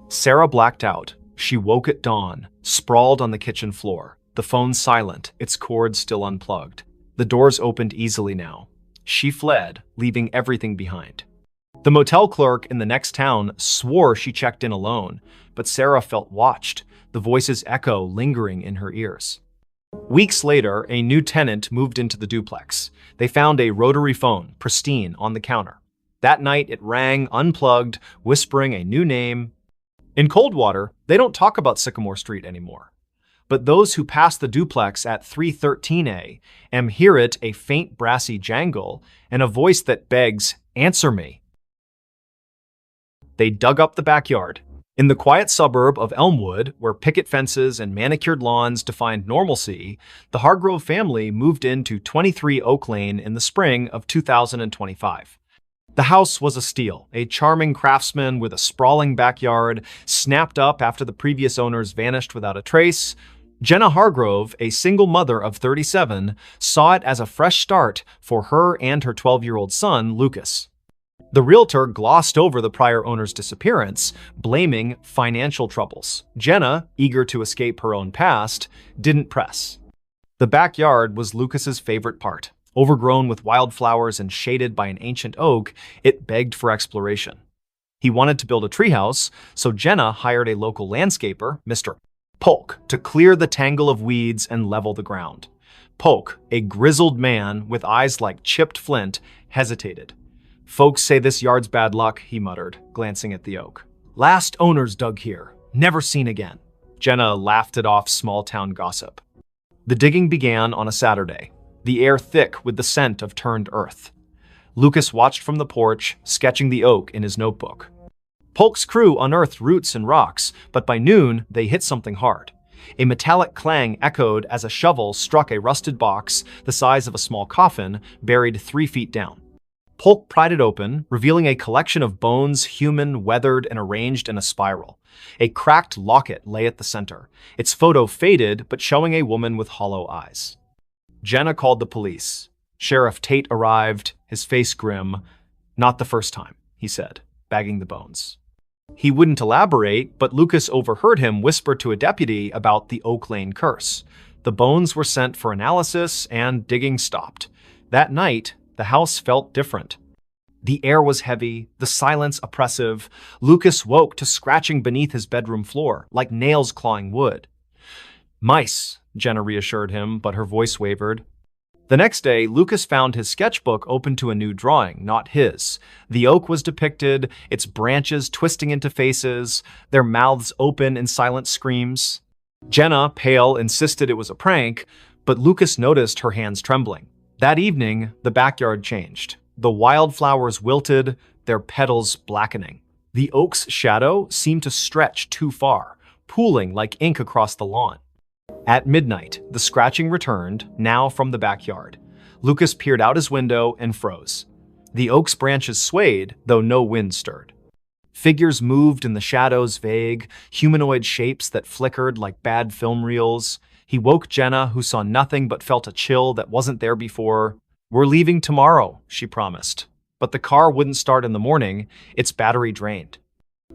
Sarah blacked out. She woke at dawn, sprawled on the kitchen floor, the phone silent, its cord still unplugged. The doors opened easily now. She fled, leaving everything behind. The motel clerk in the next town swore she checked in alone, but Sarah felt watched, the voice's echo lingering in her ears. Weeks later, a new tenant moved into the duplex. They found a rotary phone, pristine, on the counter. That night, it rang, unplugged, whispering a new name. In Coldwater, they don't talk about Sycamore Street anymore. But those who pass the duplex at 3:13 a.m. hear it, a faint brassy jangle, and a voice that begs, "Answer me." They dug up the backyard. In the quiet suburb of Elmwood, where picket fences and manicured lawns defined normalcy, the Hargrove family moved into 23 Oak Lane in the spring of 2025. The house was a steal, a charming craftsman with a sprawling backyard, snapped up after the previous owners vanished without a trace. Jenna Hargrove, a single mother of 37, saw it as a fresh start for her and her 12-year-old son, Lucas. The realtor glossed over the prior owner's disappearance, blaming financial troubles. Jenna, eager to escape her own past, didn't press. The backyard was Lucas's favorite part. Overgrown with wildflowers and shaded by an ancient oak, it begged for exploration. He wanted to build a treehouse, so Jenna hired a local landscaper, Mr. Polk, to clear the tangle of weeds and level the ground. Polk, a grizzled man with eyes like chipped flint, hesitated. "Folks say this yard's bad luck," he muttered, glancing at the oak. "Last owners dug here. Never seen again." Jenna laughed it off small-town gossip. The digging began on a Saturday, the air thick with the scent of turned earth. Lucas watched from the porch, sketching the oak in his notebook. Polk's crew unearthed roots and rocks, but by noon, they hit something hard. A metallic clang echoed as a shovel struck a rusted box the size of a small coffin, buried 3 feet down. Polk pried it open, revealing a collection of bones, human, weathered, and arranged in a spiral. A cracked locket lay at the center, its photo faded but showing a woman with hollow eyes. Jenna called the police. Sheriff Tate arrived, his face grim. "Not the first time," he said, bagging the bones. He wouldn't elaborate, but Lucas overheard him whisper to a deputy about the Oak Lane curse. The bones were sent for analysis, and digging stopped. That night, the house felt different. The air was heavy, the silence oppressive. Lucas woke to scratching beneath his bedroom floor, like nails clawing wood. "Mice," Jenna reassured him, but her voice wavered. The next day, Lucas found his sketchbook open to a new drawing, not his. The oak was depicted, its branches twisting into faces, their mouths open in silent screams. Jenna, pale, insisted it was a prank, but Lucas noticed her hands trembling. That evening, the backyard changed. The wildflowers wilted, their petals blackening. The oak's shadow seemed to stretch too far, pooling like ink across the lawn. At midnight, the scratching returned, now from the backyard. Lucas peered out his window and froze. The oak's branches swayed, though no wind stirred. Figures moved in the shadows, vague, humanoid shapes that flickered like bad film reels. He woke Jenna, who saw nothing but felt a chill that wasn't there before. "We're leaving tomorrow," she promised. But the car wouldn't start in the morning, its battery drained.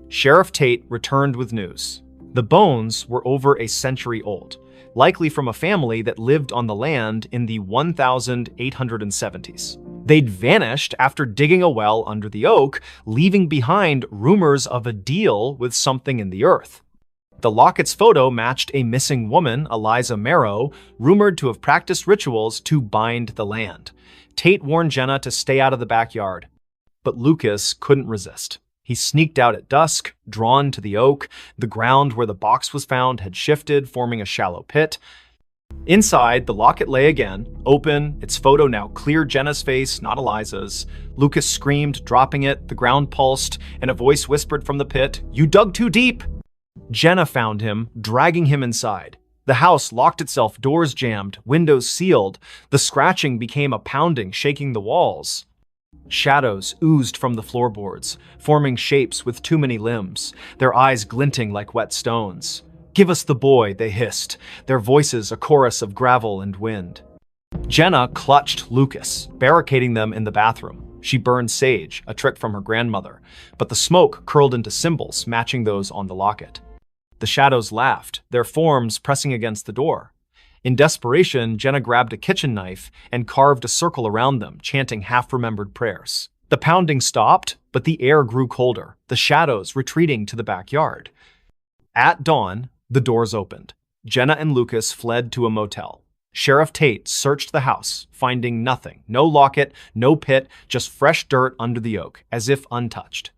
Sheriff Tate returned with news. The bones were over a century old, likely from a family that lived on the land in the 1870s. They'd vanished after digging a well under the oak, leaving behind rumors of a deal with something in the earth. The locket's photo matched a missing woman, Eliza Marrow, rumored to have practiced rituals to bind the land. Tate warned Jenna to stay out of the backyard, but Lucas couldn't resist. He sneaked out at dusk, drawn to the oak. The ground where the box was found had shifted, forming a shallow pit. Inside, the locket lay again, open, its photo now clear Jenna's face, not Eliza's. Lucas screamed, dropping it, the ground pulsed, and a voice whispered from the pit, "You dug too deep!" Jenna found him, dragging him inside. The house locked itself, doors jammed, windows sealed. The scratching became a pounding, shaking the walls. Shadows oozed from the floorboards, forming shapes with too many limbs, their eyes glinting like wet stones. "Give us the boy," they hissed, their voices a chorus of gravel and wind. Jenna clutched Lucas, barricading them in the bathroom. She burned sage, a trick from her grandmother, but the smoke curled into symbols matching those on the locket. The shadows laughed, their forms pressing against the door. In desperation, Jenna grabbed a kitchen knife and carved a circle around them, chanting half-remembered prayers. The pounding stopped, but the air grew colder, the shadows retreating to the backyard. At dawn, the doors opened. Jenna and Lucas fled to a motel. Sheriff Tate searched the house, finding nothing. No locket, no pit, just fresh dirt under the oak, as if untouched.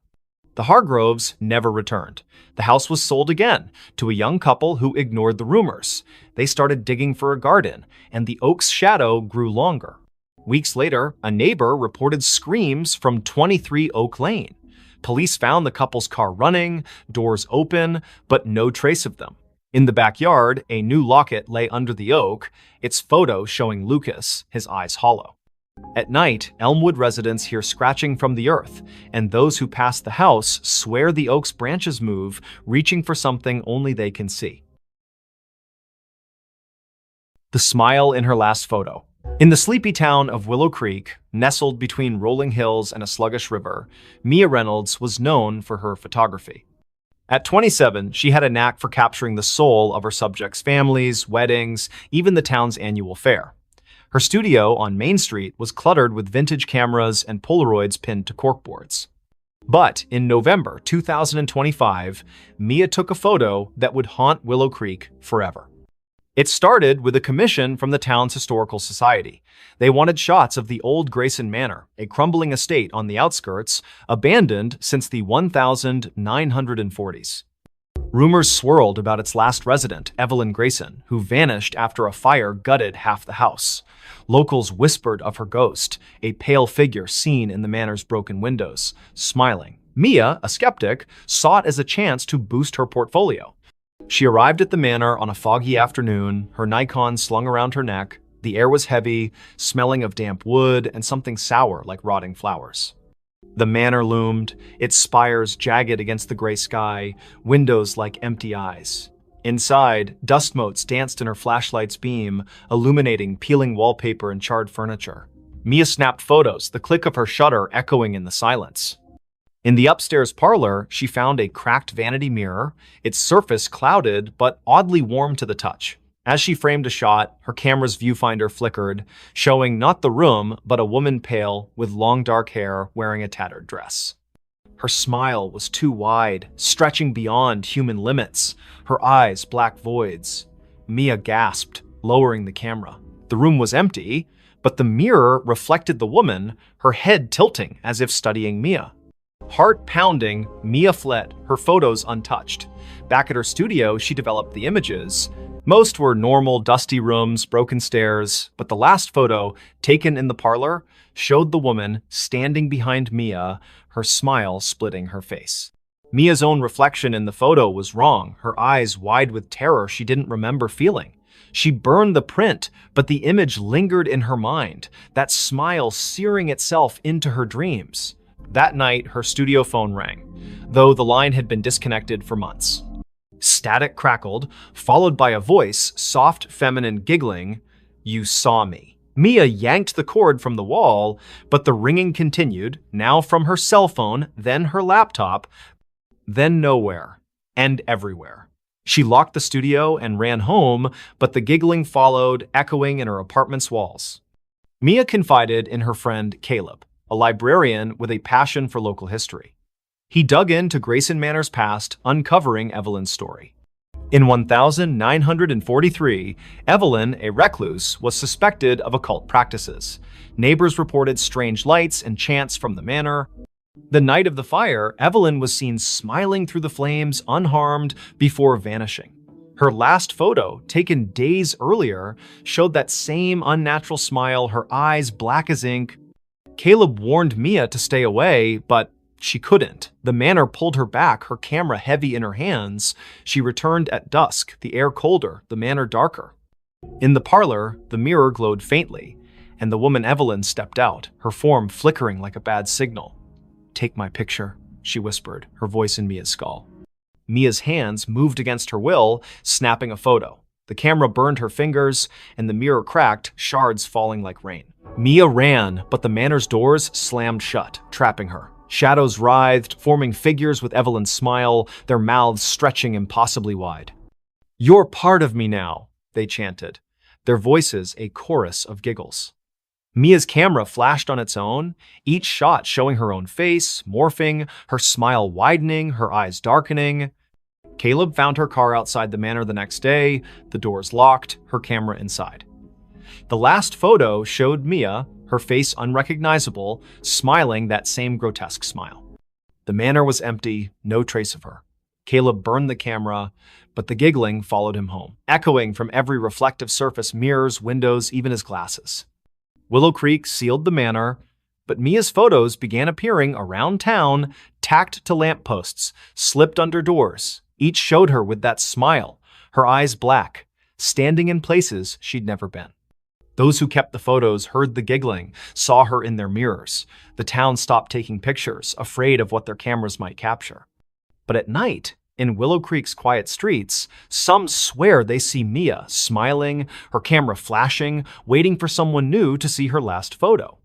The Hargroves never returned. The house was sold again to a young couple who ignored the rumors. They started digging for a garden, and the oak's shadow grew longer. Weeks later, a neighbor reported screams from 23 Oak Lane. Police found the couple's car running, doors open, but no trace of them. In the backyard, a new locket lay under the oak, its photo showing Lucas, his eyes hollow. At night, Elmwood residents hear scratching from the earth, and those who pass the house swear the oak's branches move, reaching for something only they can see. The smile in her last photo. In the sleepy town of Willow Creek, nestled between rolling hills and a sluggish river, Mia Reynolds was known for her photography. At 27, she had a knack for capturing the soul of her subjects' families, weddings, even the town's annual fair. Her studio on Main Street was cluttered with vintage cameras and Polaroids pinned to corkboards. But in November 2025, Mia took a photo that would haunt Willow Creek forever. It started with a commission from the town's historical society. They wanted shots of the old Grayson Manor, a crumbling estate on the outskirts, abandoned since the 1940s. Rumors swirled about its last resident, Evelyn Grayson, who vanished after a fire gutted half the house. Locals whispered of her ghost, a pale figure seen in the manor's broken windows, smiling. Mia, a skeptic, saw it as a chance to boost her portfolio. She arrived at the manor on a foggy afternoon, her Nikon slung around her neck. The air was heavy, smelling of damp wood and something sour like rotting flowers. The manor loomed, its spires jagged against the gray sky, windows like empty eyes. Inside, dust motes danced in her flashlight's beam, illuminating peeling wallpaper and charred furniture. Mia snapped photos, the click of her shutter echoing in the silence. In the upstairs parlor, she found a cracked vanity mirror, its surface clouded but oddly warm to the touch. As she framed a shot, her camera's viewfinder flickered, showing not the room, but a woman pale, with long dark hair, wearing a tattered dress. Her smile was too wide, stretching beyond human limits, her eyes black voids. Mia gasped, lowering the camera. The room was empty, but the mirror reflected the woman, her head tilting as if studying Mia. Heart pounding, Mia fled, her photos untouched. Back at her studio, she developed the images. Most were normal, dusty rooms, broken stairs, but the last photo, taken in the parlor, showed the woman standing behind Mia, her smile splitting her face. Mia's own reflection in the photo was wrong, her eyes wide with terror she didn't remember feeling. She burned the print, but the image lingered in her mind, that smile searing itself into her dreams. That night, her studio phone rang, though the line had been disconnected for months. Static crackled, followed by a voice, soft, feminine, giggling, "You saw me." Mia yanked the cord from the wall, but the ringing continued, now from her cell phone, then her laptop, then nowhere, and everywhere. She locked the studio and ran home, but the giggling followed, echoing in her apartment's walls. Mia confided in her friend Caleb, a librarian with a passion for local history. He dug into Grayson Manor's past, uncovering Evelyn's story. In 1943, Evelyn, a recluse, was suspected of occult practices. Neighbors reported strange lights and chants from the manor. The night of the fire, Evelyn was seen smiling through the flames, unharmed, before vanishing. Her last photo, taken days earlier, showed that same unnatural smile, her eyes black as ink. Caleb warned Mia to stay away, but she couldn't. The manor pulled her back, her camera heavy in her hands. She returned at dusk, the air colder, the manor darker. In the parlor, the mirror glowed faintly, and the woman Evelyn stepped out, her form flickering like a bad signal. "Take my picture," she whispered, her voice in Mia's skull. Mia's hands moved against her will, snapping a photo. The camera burned her fingers, and the mirror cracked, shards falling like rain. Mia ran, but the manor's doors slammed shut, trapping her. Shadows writhed, forming figures with Evelyn's smile, their mouths stretching impossibly wide. "You're part of me now," they chanted, their voices a chorus of giggles. Mia's camera flashed on its own, each shot showing her own face, morphing, her smile widening, her eyes darkening. Caleb found her car outside the manor the next day, the doors locked, her camera inside. The last photo showed Mia, her face unrecognizable, smiling that same grotesque smile. The manor was empty, no trace of her. Caleb burned the camera, but the giggling followed him home, echoing from every reflective surface, mirrors, windows, even his glasses. Willow Creek sealed the manor, but Mia's photos began appearing around town, tacked to lampposts, slipped under doors. Each showed her with that smile, her eyes black, standing in places she'd never been. Those who kept the photos heard the giggling, saw her in their mirrors. The town stopped taking pictures, afraid of what their cameras might capture. But at night, in Willow Creek's quiet streets, some swear they see Mia smiling, her camera flashing, waiting for someone new to see her last photo.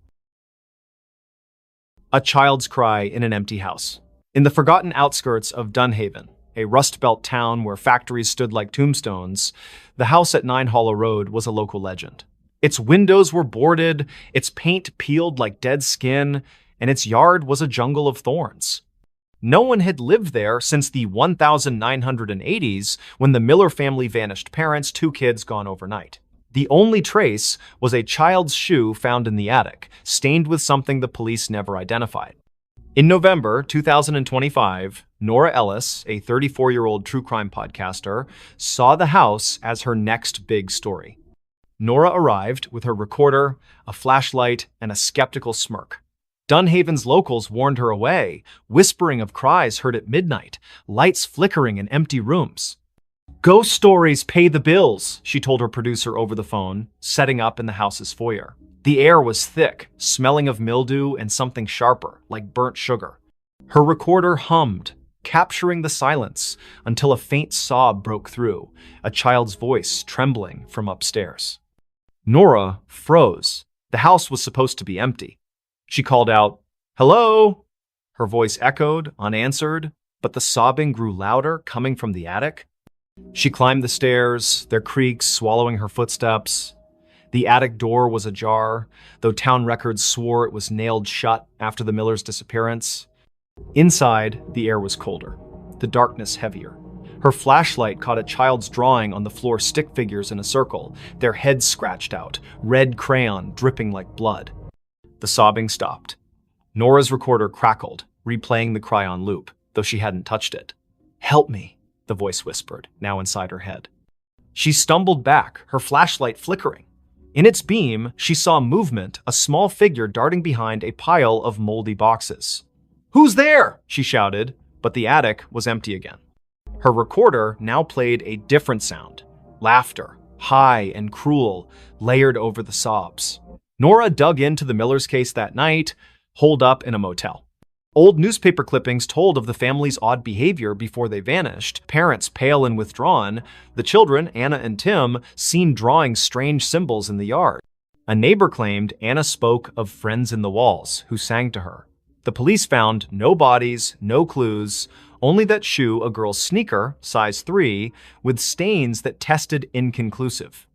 A child's cry in an empty house. In the forgotten outskirts of Dunhaven, a Rust Belt town where factories stood like tombstones, the house at 9 Hollow Road was a local legend. Its windows were boarded, its paint peeled like dead skin, and its yard was a jungle of thorns. No one had lived there since the 1980s, when the Miller family vanished, parents, 2 kids gone overnight. The only trace was a child's shoe found in the attic, stained with something the police never identified. In November 2025, Nora Ellis, a 34-year-old true crime podcaster, saw the house as her next big story. Nora arrived with her recorder, a flashlight, and a skeptical smirk. Dunhaven's locals warned her away, whispering of cries heard at midnight, lights flickering in empty rooms. Ghost stories pay the bills, she told her producer over the phone, setting up in the house's foyer. The air was thick, smelling of mildew and something sharper, like burnt sugar. Her recorder hummed, capturing the silence until a faint sob broke through, a child's voice trembling from upstairs. Nora froze. The house was supposed to be empty. She called out, "Hello?" Her voice echoed, unanswered, but the sobbing grew louder, coming from the attic. She climbed the stairs, their creaks swallowing her footsteps. The attic door was ajar, though town records swore it was nailed shut after the Millers' disappearance. Inside, the air was colder, the darkness heavier. Her flashlight caught a child's drawing on the floor, stick figures in a circle, their heads scratched out, red crayon dripping like blood. The sobbing stopped. Nora's recorder crackled, replaying the cry on loop, though she hadn't touched it. "Help me," the voice whispered, now inside her head. She stumbled back, her flashlight flickering. In its beam, she saw movement, a small figure darting behind a pile of moldy boxes. "Who's there?" she shouted, but the attic was empty again. Her recorder now played a different sound, laughter, high and cruel, layered over the sobs. Nora dug into the Millers' case that night, holed up in a motel. Old newspaper clippings told of the family's odd behavior before they vanished, parents pale and withdrawn, the children, Anna and Tim, seen drawing strange symbols in the yard. A neighbor claimed Anna spoke of friends in the walls who sang to her. The police found no bodies, no clues, only that shoe, a girl's sneaker, size 3, with stains that tested inconclusive.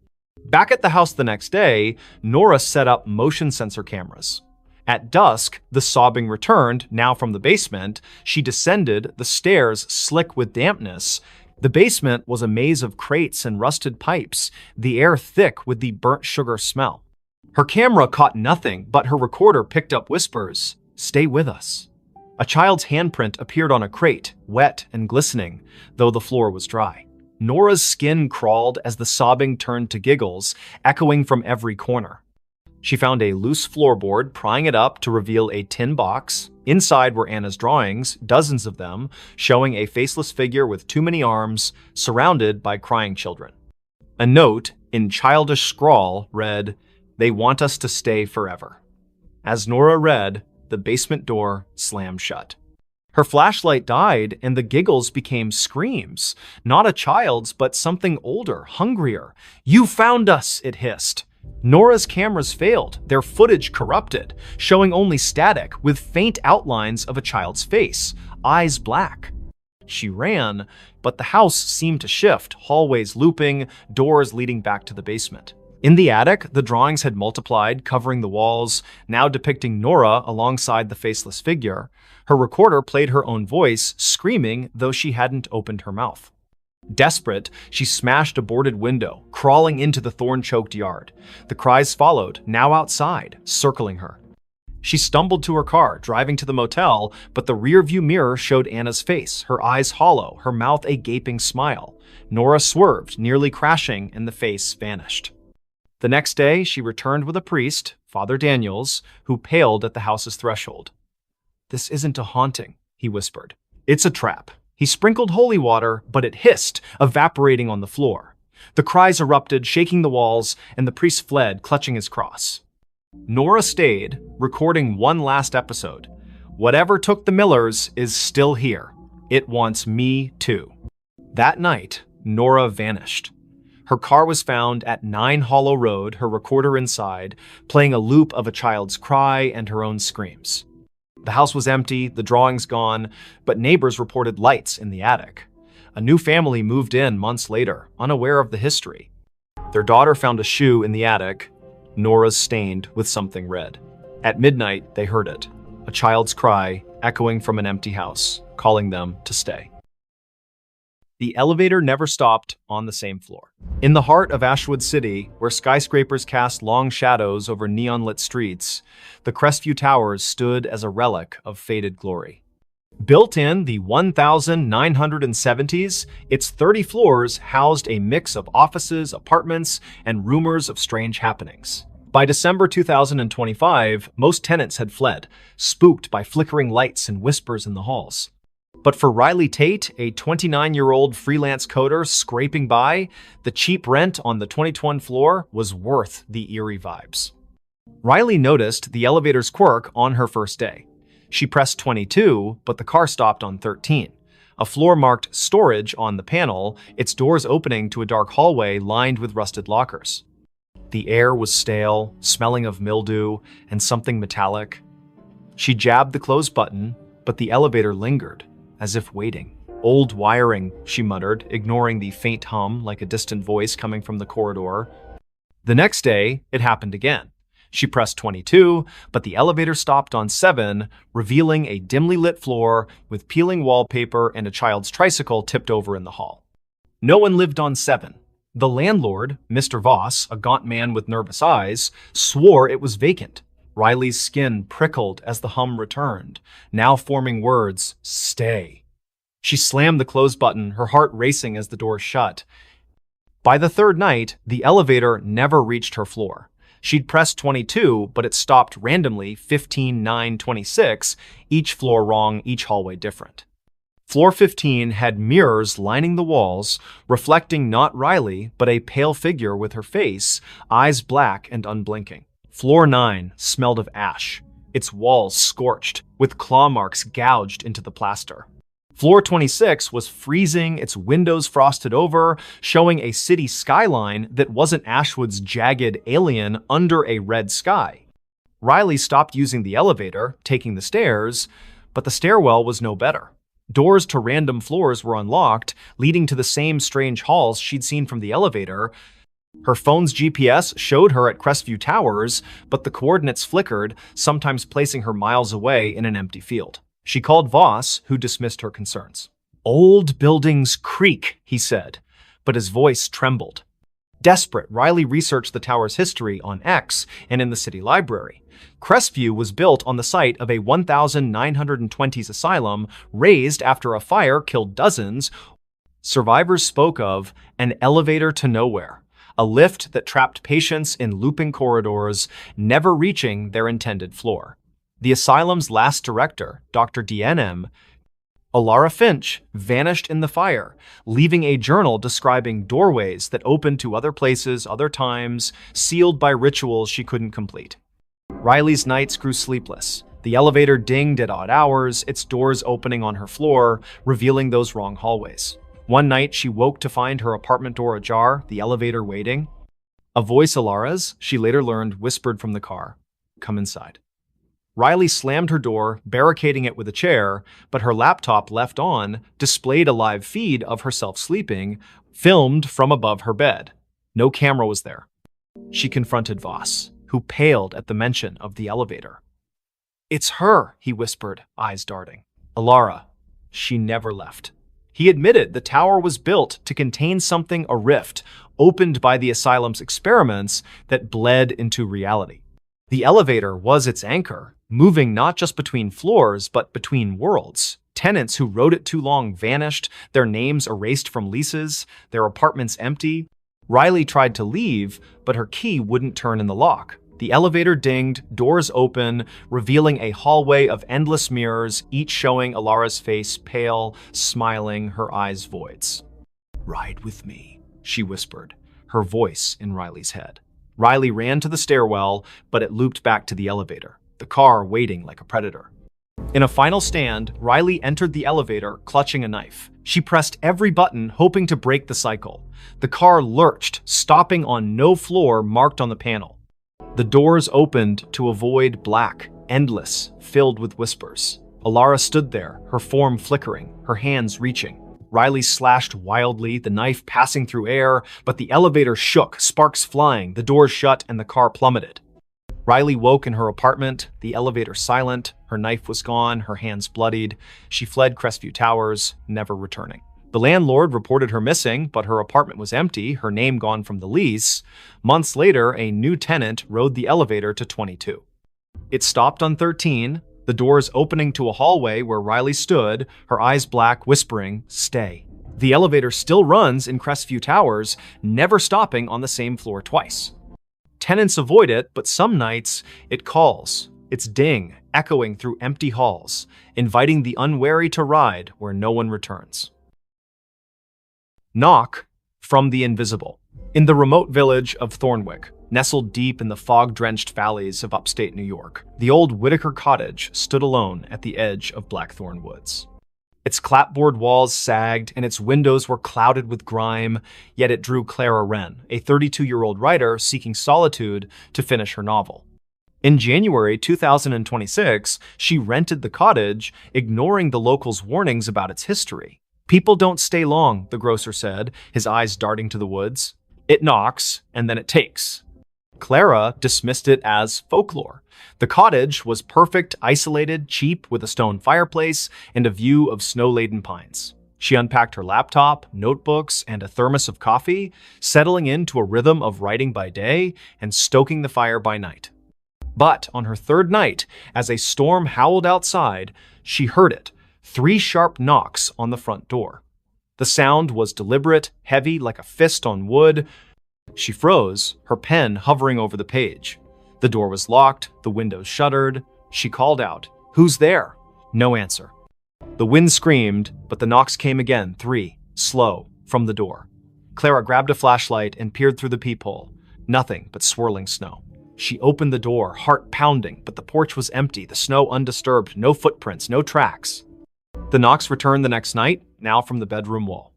Back at the house the next day, Nora set up motion sensor cameras. At dusk, the sobbing returned, now from the basement. She descended, the stairs slick with dampness. The basement was a maze of crates and rusted pipes, the air thick with the burnt sugar smell. Her camera caught nothing, but her recorder picked up whispers. "Stay with us." A child's handprint appeared on a crate, wet and glistening, though the floor was dry. Nora's skin crawled as the sobbing turned to giggles, echoing from every corner. She found a loose floorboard, prying it up to reveal a tin box. Inside were Anna's drawings, dozens of them, showing a faceless figure with too many arms, surrounded by crying children. A note, in childish scrawl, read, "They want us to stay forever." As Nora read, the basement door slammed shut. Her flashlight died, and the giggles became screams. Not a child's, but something older, hungrier. "You found us," it hissed. Nora's cameras failed, their footage corrupted, showing only static with faint outlines of a child's face, eyes black. She ran, but the house seemed to shift, hallways looping, doors leading back to the basement. In the attic, the drawings had multiplied, covering the walls, now depicting Nora alongside the faceless figure. Her recorder played her own voice, screaming, though she hadn't opened her mouth. Desperate, she smashed a boarded window, crawling into the thorn-choked yard. The cries followed, now outside, circling her. She stumbled to her car, driving to the motel, but the rearview mirror showed Anna's face, her eyes hollow, her mouth a gaping smile. Nora swerved, nearly crashing, and the face vanished. The next day, she returned with a priest, Father Daniels, who paled at the house's threshold. "This isn't a haunting," he whispered. "It's a trap." He sprinkled holy water, but it hissed, evaporating on the floor. The cries erupted, shaking the walls, and the priest fled, clutching his cross. Nora stayed, recording one last episode. "Whatever took the Millers is still here. It wants me too." That night, Nora vanished. Her car was found at 9 Hollow Road, her recorder inside, playing a loop of a child's cry and her own screams. The house was empty, the drawings gone, but neighbors reported lights in the attic. A new family moved in months later, unaware of the history. Their daughter found a shoe in the attic, Nora's stained with something red. At midnight, they heard it, a child's cry echoing from an empty house, calling them to stay. The elevator never stopped on the same floor. In the heart of Ashwood City, where skyscrapers cast long shadows over neon-lit streets, the Crestview Towers stood as a relic of faded glory. Built in the 1970s, its 30 floors housed a mix of offices, apartments, and rumors of strange happenings. By December 2025, most tenants had fled, spooked by flickering lights and whispers in the halls. But for Riley Tate, a 29-year-old freelance coder scraping by, the cheap rent on the 2021 floor was worth the eerie vibes. Riley noticed the elevator's quirk on her first day. She pressed 22, but the car stopped on 13. A floor marked storage on the panel, its doors opening to a dark hallway lined with rusted lockers. The air was stale, smelling of mildew and something metallic. She jabbed the close button, but the elevator lingered, as if waiting. "Old wiring," she muttered, ignoring the faint hum like a distant voice coming from the corridor. The next day, it happened again. She pressed 22, but the elevator stopped on 7, revealing a dimly lit floor with peeling wallpaper and a child's tricycle tipped over in the hall. No one lived on 7. The landlord, Mr. Voss, a gaunt man with nervous eyes, swore it was vacant. Riley's skin prickled as the hum returned, now forming words, "Stay." She slammed the close button, her heart racing as the door shut. By the third night, the elevator never reached her floor. She'd pressed 22, but it stopped randomly 15, 9, 26, each floor wrong, each hallway different. Floor 15 had mirrors lining the walls, reflecting not Riley, but a pale figure with her face, eyes black and unblinking. Floor 9 smelled of ash, its walls scorched, with claw marks gouged into the plaster. Floor 26 was freezing, its windows frosted over, showing a city skyline that wasn't Ashwood's jagged alien under a red sky. Riley stopped using the elevator, taking the stairs, but the stairwell was no better. Doors to random floors were unlocked, leading to the same strange halls she'd seen from the elevator. Her phone's GPS showed her at Crestview Towers, but the coordinates flickered, sometimes placing her miles away in an empty field. She called Voss, who dismissed her concerns. "Old buildings creak," he said, but his voice trembled. Desperate, Riley researched the tower's history on X and in the city library. Crestview was built on the site of a 1920s asylum razed after a fire killed dozens. Survivors spoke of an elevator to nowhere, a lift that trapped patients in looping corridors, never reaching their intended floor. The asylum's last director, Dr. DNM, Alara Finch, vanished in the fire, leaving a journal describing doorways that opened to other places, other times, sealed by rituals she couldn't complete. Riley's nights grew sleepless. The elevator dinged at odd hours, its doors opening on her floor, revealing those wrong hallways. One night, she woke to find her apartment door ajar, the elevator waiting. A voice, Alara's, she later learned, whispered from the car, "Come inside." Riley slammed her door, barricading it with a chair, but her laptop, left on, displayed a live feed of herself sleeping, filmed from above her bed. No camera was there. She confronted Voss, who paled at the mention of the elevator. "It's her," he whispered, eyes darting. "Alara, she never left." He admitted the tower was built to contain something, a rift, opened by the asylum's experiments that bled into reality. The elevator was its anchor, moving not just between floors, but between worlds. Tenants who rode it too long vanished, their names erased from leases, their apartments empty. Riley tried to leave, but her key wouldn't turn in the lock. The elevator dinged, doors open, revealing a hallway of endless mirrors, each showing Alara's face pale, smiling, her eyes voids. "Ride with me," she whispered, her voice in Riley's head. Riley ran to the stairwell, but it looped back to the elevator, the car waiting like a predator. In a final stand, Riley entered the elevator, clutching a knife. She pressed every button, hoping to break the cycle. The car lurched, stopping on no floor marked on the panel. The doors opened to a void black, endless, filled with whispers. Alara stood there, her form flickering, her hands reaching. Riley slashed wildly, the knife passing through air, but the elevator shook, sparks flying, the doors shut, and the car plummeted. Riley woke in her apartment, the elevator silent, her knife was gone, her hands bloodied. She fled Crestview Towers, never returning. The landlord reported her missing, but her apartment was empty, her name gone from the lease. Months later, a new tenant rode the elevator to 22. It stopped on 13, the doors opening to a hallway where Riley stood, her eyes black, whispering, "Stay." The elevator still runs in Crestview Towers, never stopping on the same floor twice. Tenants avoid it, but some nights it calls. Its ding, echoing through empty halls, inviting the unwary to ride where no one returns. Knock from the invisible. In the remote village of Thornwick, nestled deep in the fog-drenched valleys of upstate New York, the old Whitaker cottage stood alone at the edge of Blackthorn Woods. Its clapboard walls sagged and its windows were clouded with grime, yet it drew Clara Wren, a 32-year-old writer seeking solitude to finish her novel. In January 2026, she rented the cottage, ignoring the locals' warnings about its history. "People don't stay long," the grocer said, his eyes darting to the woods. "It knocks, and then it takes." Clara dismissed it as folklore. The cottage was perfect, isolated, cheap, with a stone fireplace and a view of snow-laden pines. She unpacked her laptop, notebooks, and a thermos of coffee, settling into a rhythm of writing by day and stoking the fire by night. But on her third night, as a storm howled outside, she heard it, 3 sharp knocks on the front door. The sound was deliberate, heavy like a fist on wood. She froze, her pen hovering over the page. The door was locked, the windows shuttered. She called out, "Who's there?" No answer. The wind screamed, but the knocks came again, 3, slow, from the door. Clara grabbed a flashlight and peered through the peephole. Nothing but swirling snow. She opened the door, heart pounding, but the porch was empty, the snow undisturbed, no footprints, no tracks. The knocks returned the next night, now from the bedroom wall.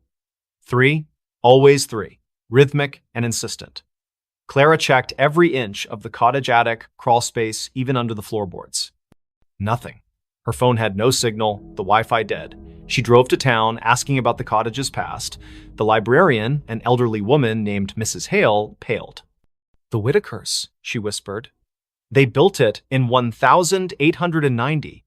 3, always 3, rhythmic and insistent. Clara checked every inch of the cottage attic, crawl space, even under the floorboards. Nothing. Her phone had no signal, the Wi-Fi dead. She drove to town, asking about the cottage's past. The librarian, an elderly woman named Mrs. Hale, paled. "The Whitakers," she whispered. "They built it in 1890.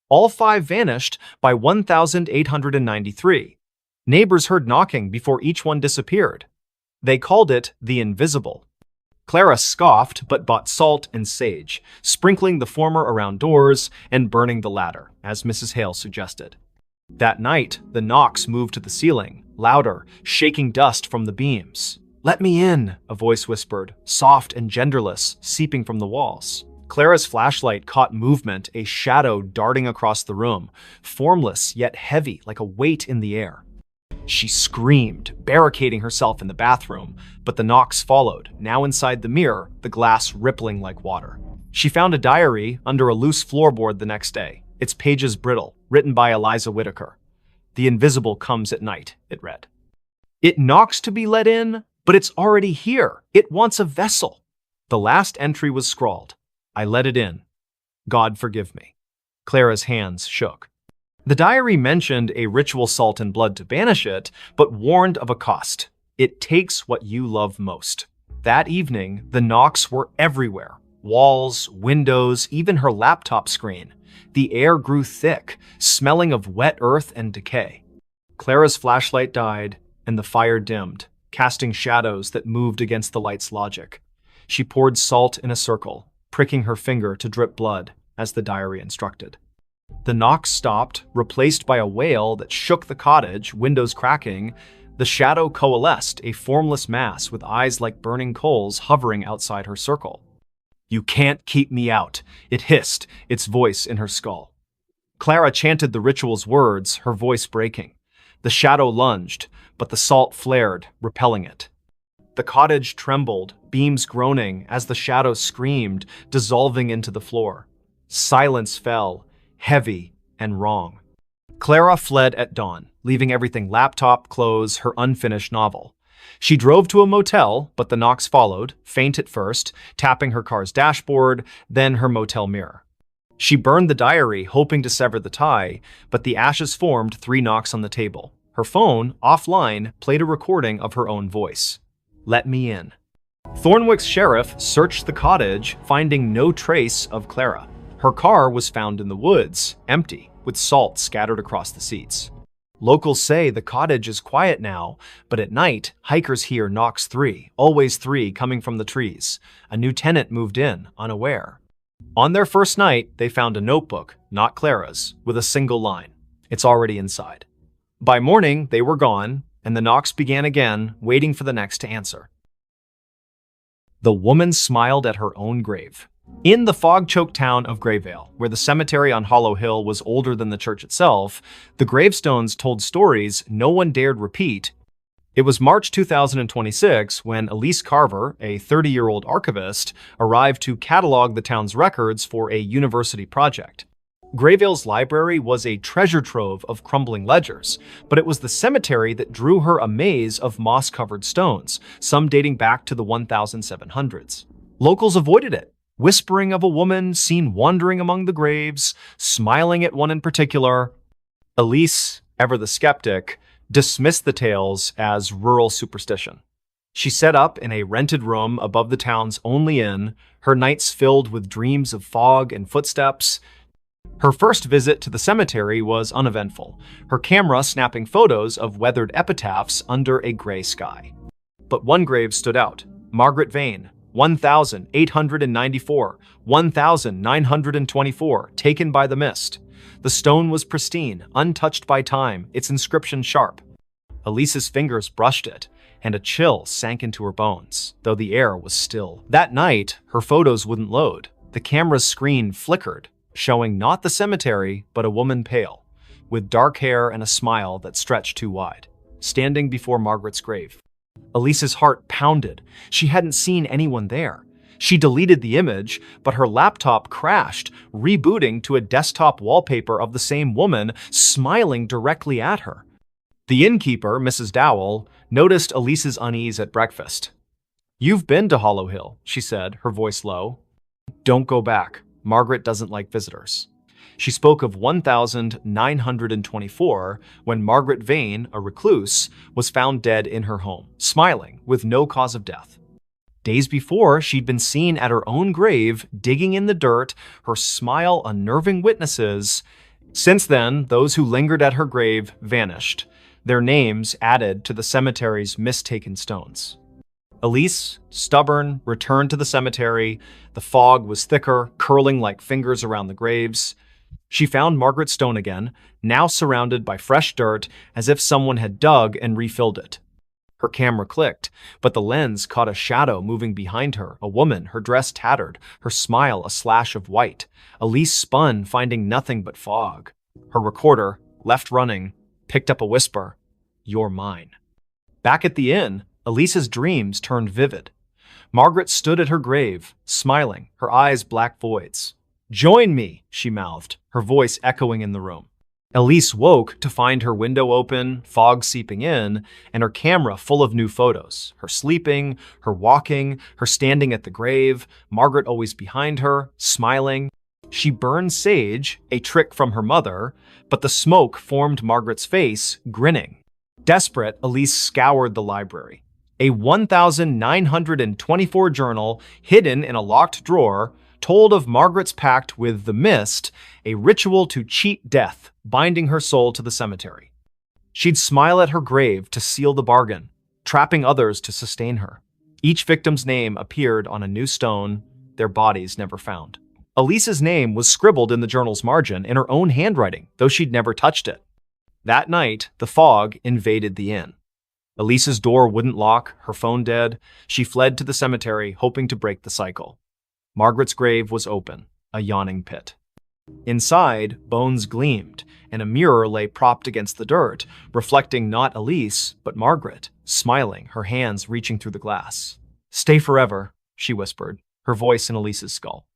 All 5 vanished by 1893. Neighbors heard knocking before each one disappeared. They called it the Invisible." Clara scoffed but bought salt and sage, sprinkling the former around doors and burning the latter, as Mrs. Hale suggested. That night, the knocks moved to the ceiling, louder, shaking dust from the beams. "Let me in," a voice whispered, soft and genderless, seeping from the walls. Clara's flashlight caught movement, a shadow darting across the room, formless yet heavy like a weight in the air. She screamed, barricading herself in the bathroom, but the knocks followed, now inside the mirror, the glass rippling like water. She found a diary under a loose floorboard the next day, its pages brittle, written by Eliza Whitaker. "The invisible comes at night," it read. "It knocks to be let in, but it's already here. It wants a vessel." The last entry was scrawled, "I let it in. God forgive me." Clara's hands shook. The diary mentioned a ritual salt and blood to banish it, but warned of a cost. It takes what you love most. That evening, the knocks were everywhere. Walls, windows, even her laptop screen. The air grew thick, smelling of wet earth and decay. Clara's flashlight died, and the fire dimmed, casting shadows that moved against the light's logic. She poured salt in a circle, pricking her finger to drip blood, as the diary instructed. The knocks stopped, replaced by a wail that shook the cottage, windows cracking. The shadow coalesced, a formless mass with eyes like burning coals hovering outside her circle. "You can't keep me out," it hissed, its voice in her skull. Clara chanted the ritual's words, her voice breaking. The shadow lunged, but the salt flared, repelling it. The cottage trembled, beams groaning as the shadow screamed, dissolving into the floor. Silence fell, heavy and wrong. Clara fled at dawn, leaving everything: laptop, clothes, her unfinished novel. She drove to a motel, but the knocks followed, faint at first, tapping her car's dashboard, then her motel mirror. She burned the diary, hoping to sever the tie, but the ashes formed 3 knocks on the table. Her phone, offline, played a recording of her own voice. "Let me in." Thornwick's sheriff searched the cottage, finding no trace of Clara. Her car was found in the woods, empty, with salt scattered across the seats. Locals say the cottage is quiet now, but at night, hikers hear knocks 3, always 3, coming from the trees. A new tenant moved in, unaware. On their first night, they found a notebook, not Clara's, with a single line. "It's already inside." By morning, they were gone, and the knocks began again, waiting for the next to answer. The woman smiled at her own grave. In the fog-choked town of Grayvale, where the cemetery on Hollow Hill was older than the church itself, the gravestones told stories no one dared repeat. It was March 2026 when Elise Carver, a 30-year-old archivist, arrived to catalog the town's records for a university project. Grayvale's library was a treasure trove of crumbling ledgers, but it was the cemetery that drew her a maze of moss-covered stones, some dating back to the 1700s. Locals avoided it, whispering of a woman seen wandering among the graves, smiling at one in particular. Elise, ever the skeptic, dismissed the tales as rural superstition. She set up in a rented room above the town's only inn, her nights filled with dreams of fog and footsteps. Her first visit to the cemetery was uneventful, her camera snapping photos of weathered epitaphs under a gray sky. But one grave stood out: Margaret Vane, 1894, 1924, taken by the mist. The stone was pristine, untouched by time, its inscription sharp. Elise's fingers brushed it, and a chill sank into her bones, though the air was still. That night, her photos wouldn't load. The camera's screen flickered, showing not the cemetery, but a woman pale, with dark hair and a smile that stretched too wide, standing before Margaret's grave. Elise's heart pounded. She hadn't seen anyone there. She deleted the image, but her laptop crashed, rebooting to a desktop wallpaper of the same woman smiling directly at her. The innkeeper, Mrs. Dowell, noticed Elise's unease at breakfast. "You've been to Hollow Hill," she said, her voice low. "Don't go back. Margaret doesn't like visitors." She spoke of 1924, when Margaret Vane, a recluse, was found dead in her home, smiling, with no cause of death. Days before, she'd been seen at her own grave, digging in the dirt, her smile unnerving witnesses. Since then, those who lingered at her grave vanished, their names added to the cemetery's mistaken stones. Elise, stubborn, returned to the cemetery. The fog was thicker, curling like fingers around the graves. She found Margaret's stone again, now surrounded by fresh dirt, as if someone had dug and refilled it. Her camera clicked, but the lens caught a shadow moving behind her, a woman, her dress tattered, her smile a slash of white. Elise spun, finding nothing but fog. Her recorder, left running, picked up a whisper: "You're mine." Back at the inn, Elise's dreams turned vivid. Margaret stood at her grave, smiling, her eyes black voids. "Join me," she mouthed, her voice echoing in the room. Elise woke to find her window open, fog seeping in, and her camera full of new photos. Her sleeping, her walking, her standing at the grave, Margaret always behind her, smiling. She burned sage, a trick from her mother, but the smoke formed Margaret's face, grinning. Desperate, Elise scoured the library. A 1924 journal, hidden in a locked drawer, told of Margaret's pact with the mist, a ritual to cheat death, binding her soul to the cemetery. She'd smile at her grave to seal the bargain, trapping others to sustain her. Each victim's name appeared on a new stone, their bodies never found. Elise's name was scribbled in the journal's margin in her own handwriting, though she'd never touched it. That night, the fog invaded the inn. Elise's door wouldn't lock, her phone dead. She fled to the cemetery, hoping to break the cycle. Margaret's grave was open, a yawning pit. Inside, bones gleamed, and a mirror lay propped against the dirt, reflecting not Elise, but Margaret, smiling, her hands reaching through the glass. "Stay forever," she whispered, her voice in Elise's skull.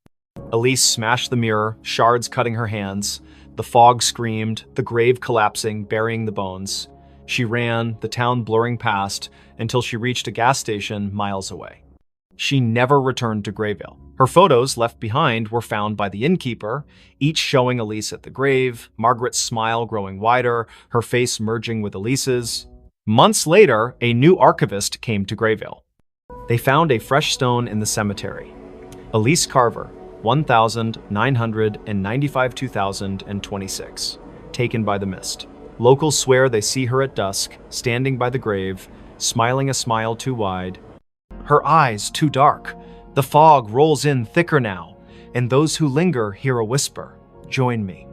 Elise smashed the mirror, shards cutting her hands. The fog screamed, the grave collapsing, burying the bones. She ran, the town blurring past, until she reached a gas station miles away. She never returned to Grayvale. Her photos left behind were found by the innkeeper, each showing Elise at the grave, Margaret's smile growing wider, her face merging with Elise's. Months later, a new archivist came to Grayvale. They found a fresh stone in the cemetery. Elise Carver, 1995-2026, taken by the mist. Locals swear they see her at dusk, standing by the grave, smiling a smile too wide. Her eyes too dark. The fog rolls in thicker now, and those who linger hear a whisper: "Join me."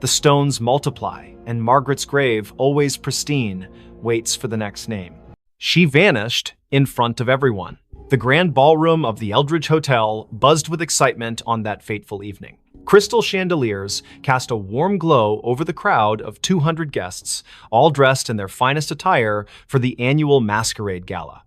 The stones multiply, and Margaret's grave, always pristine, waits for the next name. She vanished in front of everyone, The grand ballroom of the Eldridge Hotel buzzed with excitement on that fateful evening. Crystal chandeliers cast a warm glow over the crowd of 200 guests, all dressed in their finest attire for the annual masquerade gala.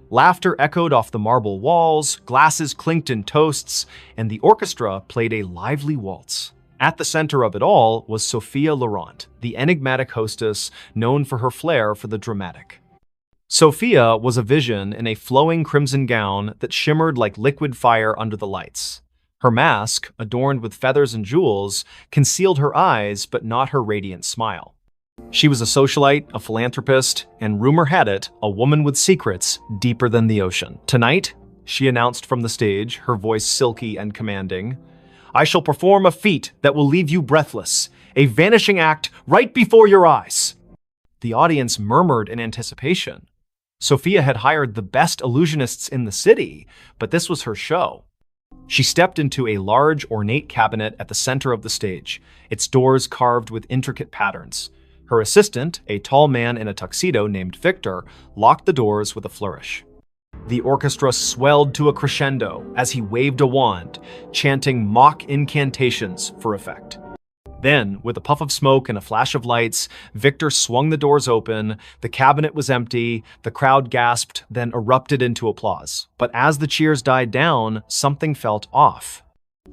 Laughter echoed off the marble walls, glasses clinked in toasts, and the orchestra played a lively waltz. At the center of it all was Sophia Laurent, the enigmatic hostess known for her flair for the dramatic. Sophia was a vision in a flowing crimson gown that shimmered like liquid fire under the lights. Her mask, adorned with feathers and jewels, concealed her eyes but not her radiant smile. She was a socialite, a philanthropist, and rumor had it, a woman with secrets deeper than the ocean. "Tonight," she announced from the stage, her voice silky and commanding, "I shall perform a feat that will leave you breathless, a vanishing act right before your eyes." The audience murmured in anticipation. Sophia had hired the best illusionists in the city, but this was her show. She stepped into a large, ornate cabinet at the center of the stage, its doors carved with intricate patterns. Her assistant, a tall man in a tuxedo named Victor, locked the doors with a flourish. The orchestra swelled to a crescendo as he waved a wand, chanting mock incantations for effect. Then, with a puff of smoke and a flash of lights, Victor swung the doors open. The cabinet was empty, the crowd gasped, then erupted into applause. But as the cheers died down, something felt off.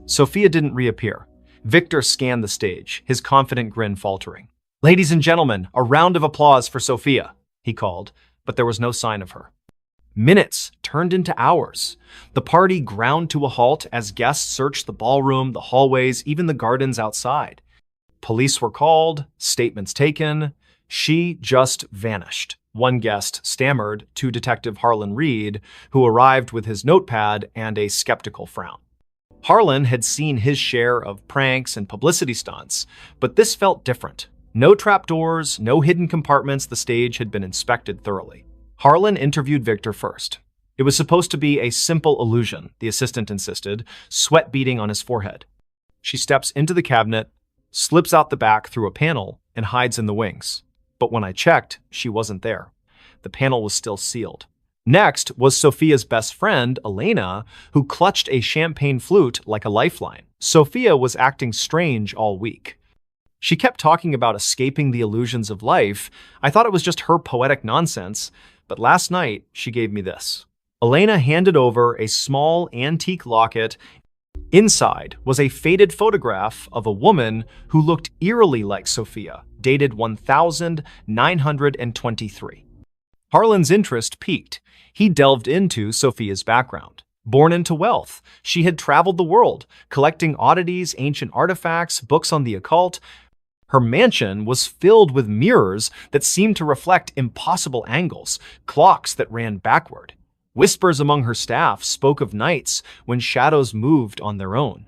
Sophia didn't reappear. Victor scanned the stage, his confident grin faltering. "Ladies and gentlemen, a round of applause for Sophia," he called, but there was no sign of her. Minutes turned into hours. The party ground to a halt as guests searched the ballroom, the hallways, even the gardens outside. Police were called, statements taken. She just vanished. One guest stammered to Detective Harlan Reed, who arrived with his notepad and a skeptical frown. Harlan had seen his share of pranks and publicity stunts, but this felt different. No trapdoors, no hidden compartments. The stage had been inspected thoroughly. Harlan interviewed Victor first. It was supposed to be a simple illusion, the assistant insisted, sweat beading on his forehead. She steps into the cabinet, slips out the back through a panel, and hides in the wings. But when I checked, she wasn't there. The panel was still sealed. Next was Sophia's best friend, Elena, who clutched a champagne flute like a lifeline. Sophia was acting strange all week. She kept talking about escaping the illusions of life. I thought it was just her poetic nonsense, but last night she gave me this. Elena handed over a small antique locket. Inside was a faded photograph of a woman who looked eerily like Sophia, dated 1923. Harlan's interest piqued. He delved into Sophia's background. Born into wealth, she had traveled the world, collecting oddities, ancient artifacts, books on the occult. Her mansion was filled with mirrors that seemed to reflect impossible angles, clocks that ran backward. Whispers among her staff spoke of nights when shadows moved on their own.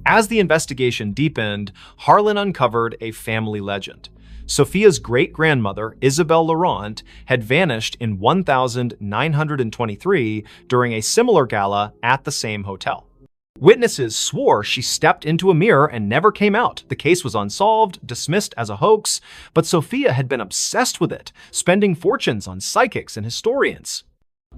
As the investigation deepened, Harlan uncovered a family legend. Sophia's great-grandmother, Isabelle Laurent, had vanished in 1923 during a similar gala at the same hotel. Witnesses swore she stepped into a mirror and never came out. The case was unsolved, dismissed as a hoax, but Sophia had been obsessed with it, spending fortunes on psychics and historians.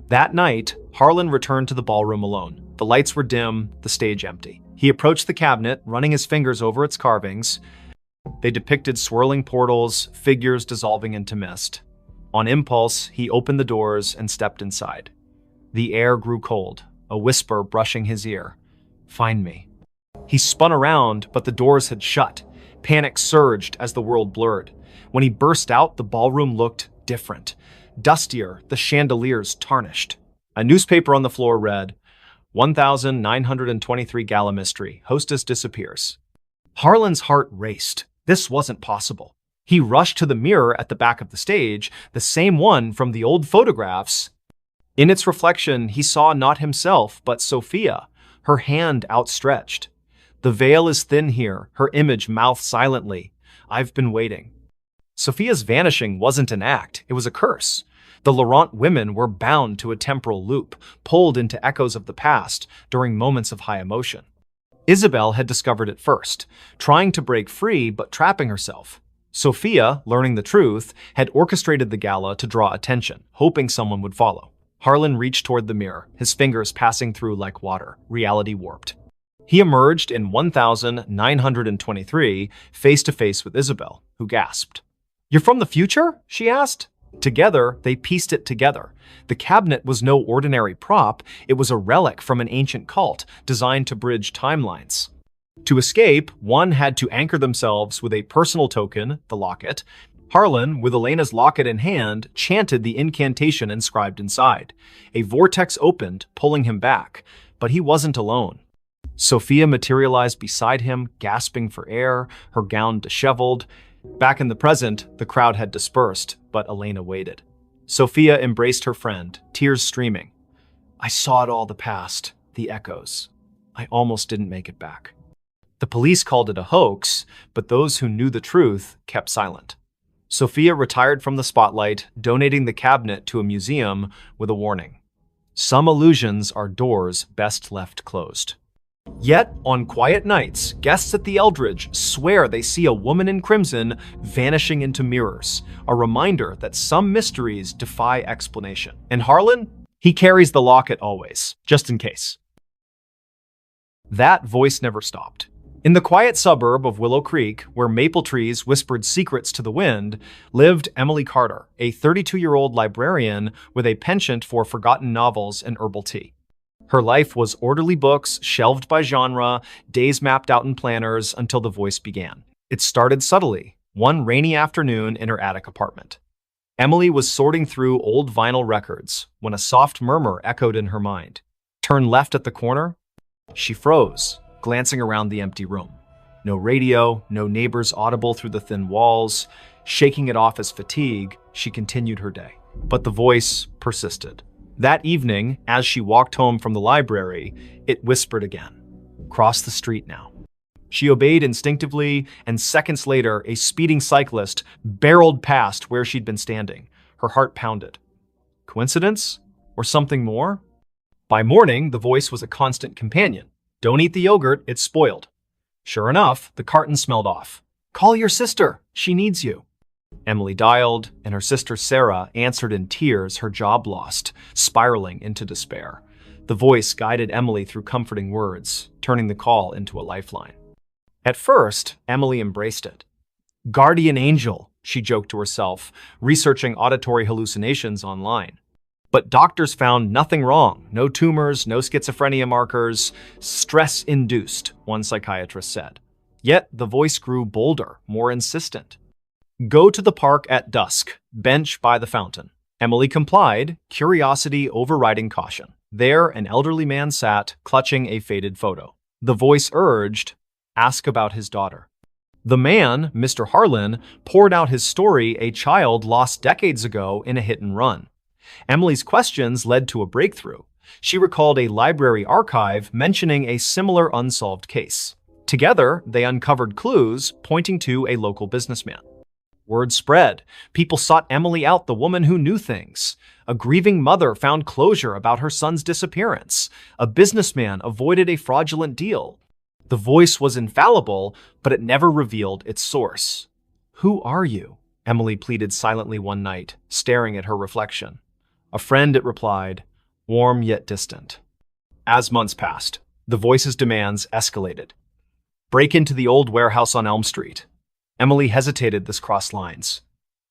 That night, Harlan returned to the ballroom alone. The lights were dim, the stage empty. He approached the cabinet, running his fingers over its carvings. They depicted swirling portals, figures dissolving into mist. On impulse, he opened the doors and stepped inside. The air grew cold, a whisper brushing his ear. "Find me." He spun around, but the doors had shut. Panic surged as the world blurred. When he burst out, the ballroom looked different. Dustier, the chandeliers tarnished. A newspaper on the floor read, 1923 Gala Mystery, Hostess Disappears. Harlan's heart raced. This wasn't possible. He rushed to the mirror at the back of the stage, the same one from the old photographs. In its reflection, he saw not himself, but Sophia, her hand outstretched. "The veil is thin here," her image mouthed silently. "I've been waiting." Sophia's vanishing wasn't an act, it was a curse. The Laurent women were bound to a temporal loop, pulled into echoes of the past during moments of high emotion. Isabelle had discovered it first, trying to break free but trapping herself. Sophia, learning the truth, had orchestrated the gala to draw attention, hoping someone would follow. Harlan reached toward the mirror, his fingers passing through like water, reality warped. He emerged in 1923, face to face with Isabel, who gasped. "You're from the future?" she asked. Together, they pieced it together. The cabinet was no ordinary prop, it was a relic from an ancient cult designed to bridge timelines. To escape, one had to anchor themselves with a personal token, the locket. Harlan, with Elena's locket in hand, chanted the incantation inscribed inside. A vortex opened, pulling him back, but he wasn't alone. Sophia materialized beside him, gasping for air, her gown disheveled. Back in the present, the crowd had dispersed, but Elena waited. Sophia embraced her friend, tears streaming. "I saw it all, the past, the echoes. I almost didn't make it back." The police called it a hoax, but those who knew the truth kept silent. Sophia retired from the spotlight, donating the cabinet to a museum with a warning. Some illusions are doors best left closed. Yet, on quiet nights, guests at the Eldridge swear they see a woman in crimson vanishing into mirrors, a reminder that some mysteries defy explanation. And Harlan? He carries the locket always, just in case. That voice never stopped. In the quiet suburb of Willow Creek, where maple trees whispered secrets to the wind, lived Emily Carter, a 32-year-old librarian with a penchant for forgotten novels and herbal tea. Her life was orderly books, shelved by genre, days mapped out in planners until the voice began. It started subtly, one rainy afternoon in her attic apartment. Emily was sorting through old vinyl records when a soft murmur echoed in her mind. "Turn left at the corner." She froze, glancing around the empty room. No radio, no neighbors audible through the thin walls. Shaking it off as fatigue, she continued her day. But the voice persisted. That evening, as she walked home from the library, it whispered again. "Cross the street now." She obeyed instinctively, and seconds later, a speeding cyclist barreled past where she'd been standing. Her heart pounded. Coincidence? Or something more? By morning, the voice was a constant companion. "Don't eat the yogurt, it's spoiled." Sure enough, the carton smelled off. "Call your sister, she needs you." Emily dialed, and her sister Sarah answered in tears, her job lost, spiraling into despair. The voice guided Emily through comforting words, turning the call into a lifeline. At first, Emily embraced it. "Guardian angel," she joked to herself, researching auditory hallucinations online. But doctors found nothing wrong. No tumors, no schizophrenia markers. Stress-induced, one psychiatrist said. Yet the voice grew bolder, more insistent. "Go to the park at dusk, bench by the fountain." Emily complied, curiosity overriding caution. There, an elderly man sat, clutching a faded photo. The voice urged, "Ask about his daughter." The man, Mr. Harlan, poured out his story, a child lost decades ago in a hit and run. Emily's questions led to a breakthrough. She recalled a library archive mentioning a similar unsolved case. Together, they uncovered clues pointing to a local businessman. Word spread. People sought Emily out, the woman who knew things. A grieving mother found closure about her son's disappearance. A businessman avoided a fraudulent deal. The voice was infallible, but it never revealed its source. "Who are you?" Emily pleaded silently one night, staring at her reflection. "A friend," it replied, warm yet distant. As months passed, the voice's demands escalated. "Break into the old warehouse on Elm Street." Emily hesitated this crossed lines,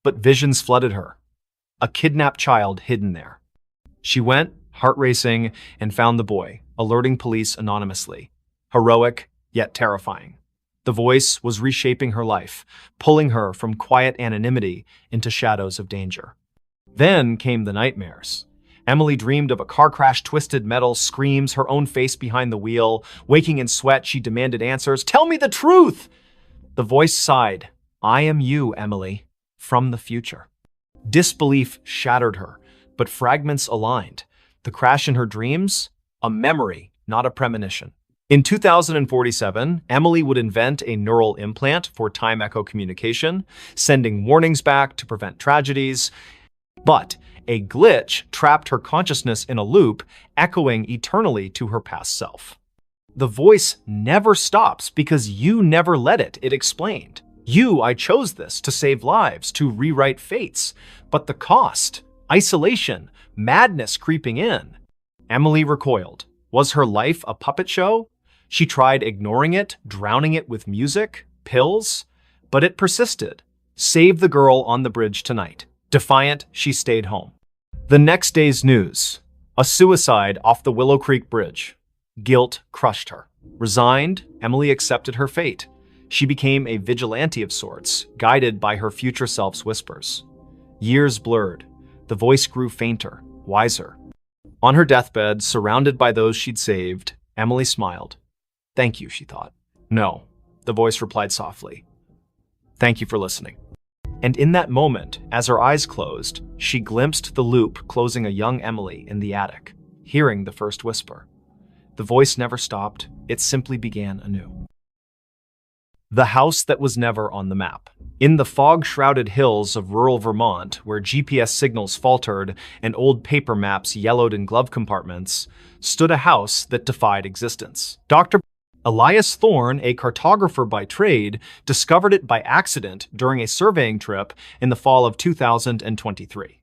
but visions flooded her. A kidnapped child hidden there. She went, heart racing, and found the boy, alerting police anonymously. Heroic, yet terrifying. The voice was reshaping her life, pulling her from quiet anonymity into shadows of danger. Then came the nightmares. Emily dreamed of a car crash, twisted metal screams, her own face behind the wheel. Waking in sweat, she demanded answers. "Tell me the truth!" The voice sighed. "I am you, Emily, from the future." Disbelief shattered her, but fragments aligned. The crash in her dreams? A memory, not a premonition. In 2047, Emily would invent a neural implant for time echo communication, sending warnings back to prevent tragedies. But a glitch trapped her consciousness in a loop, echoing eternally to her past self. "The voice never stops because you never let it," it explained. "I chose this to save lives, to rewrite fates. But the cost, Isolation, madness creeping in. Emily recoiled. Was her life a puppet show? She tried ignoring it, drowning it with music, pills, but it persisted. Save the girl on the bridge tonight. Defiant, she stayed home. The next day's news. A suicide off the Willow Creek Bridge. Guilt crushed her. Resigned, Emily accepted her fate. She became a vigilante of sorts, guided by her future self's whispers. Years blurred. The voice grew fainter, wiser. On her deathbed, surrounded by those she'd saved, Emily smiled. "Thank you," she thought. "No," the voice replied softly. "Thank you for listening." And in that moment, as her eyes closed, she glimpsed the loop closing a young Emily in the attic, hearing the first whisper. The voice never stopped, it simply began anew. The house that was never on the map. In the fog-shrouded hills of rural Vermont, where GPS signals faltered and old paper maps yellowed in glove compartments, stood a house that defied existence. Dr. Elias Thorne, a cartographer by trade, discovered it by accident during a surveying trip in the fall of 2023.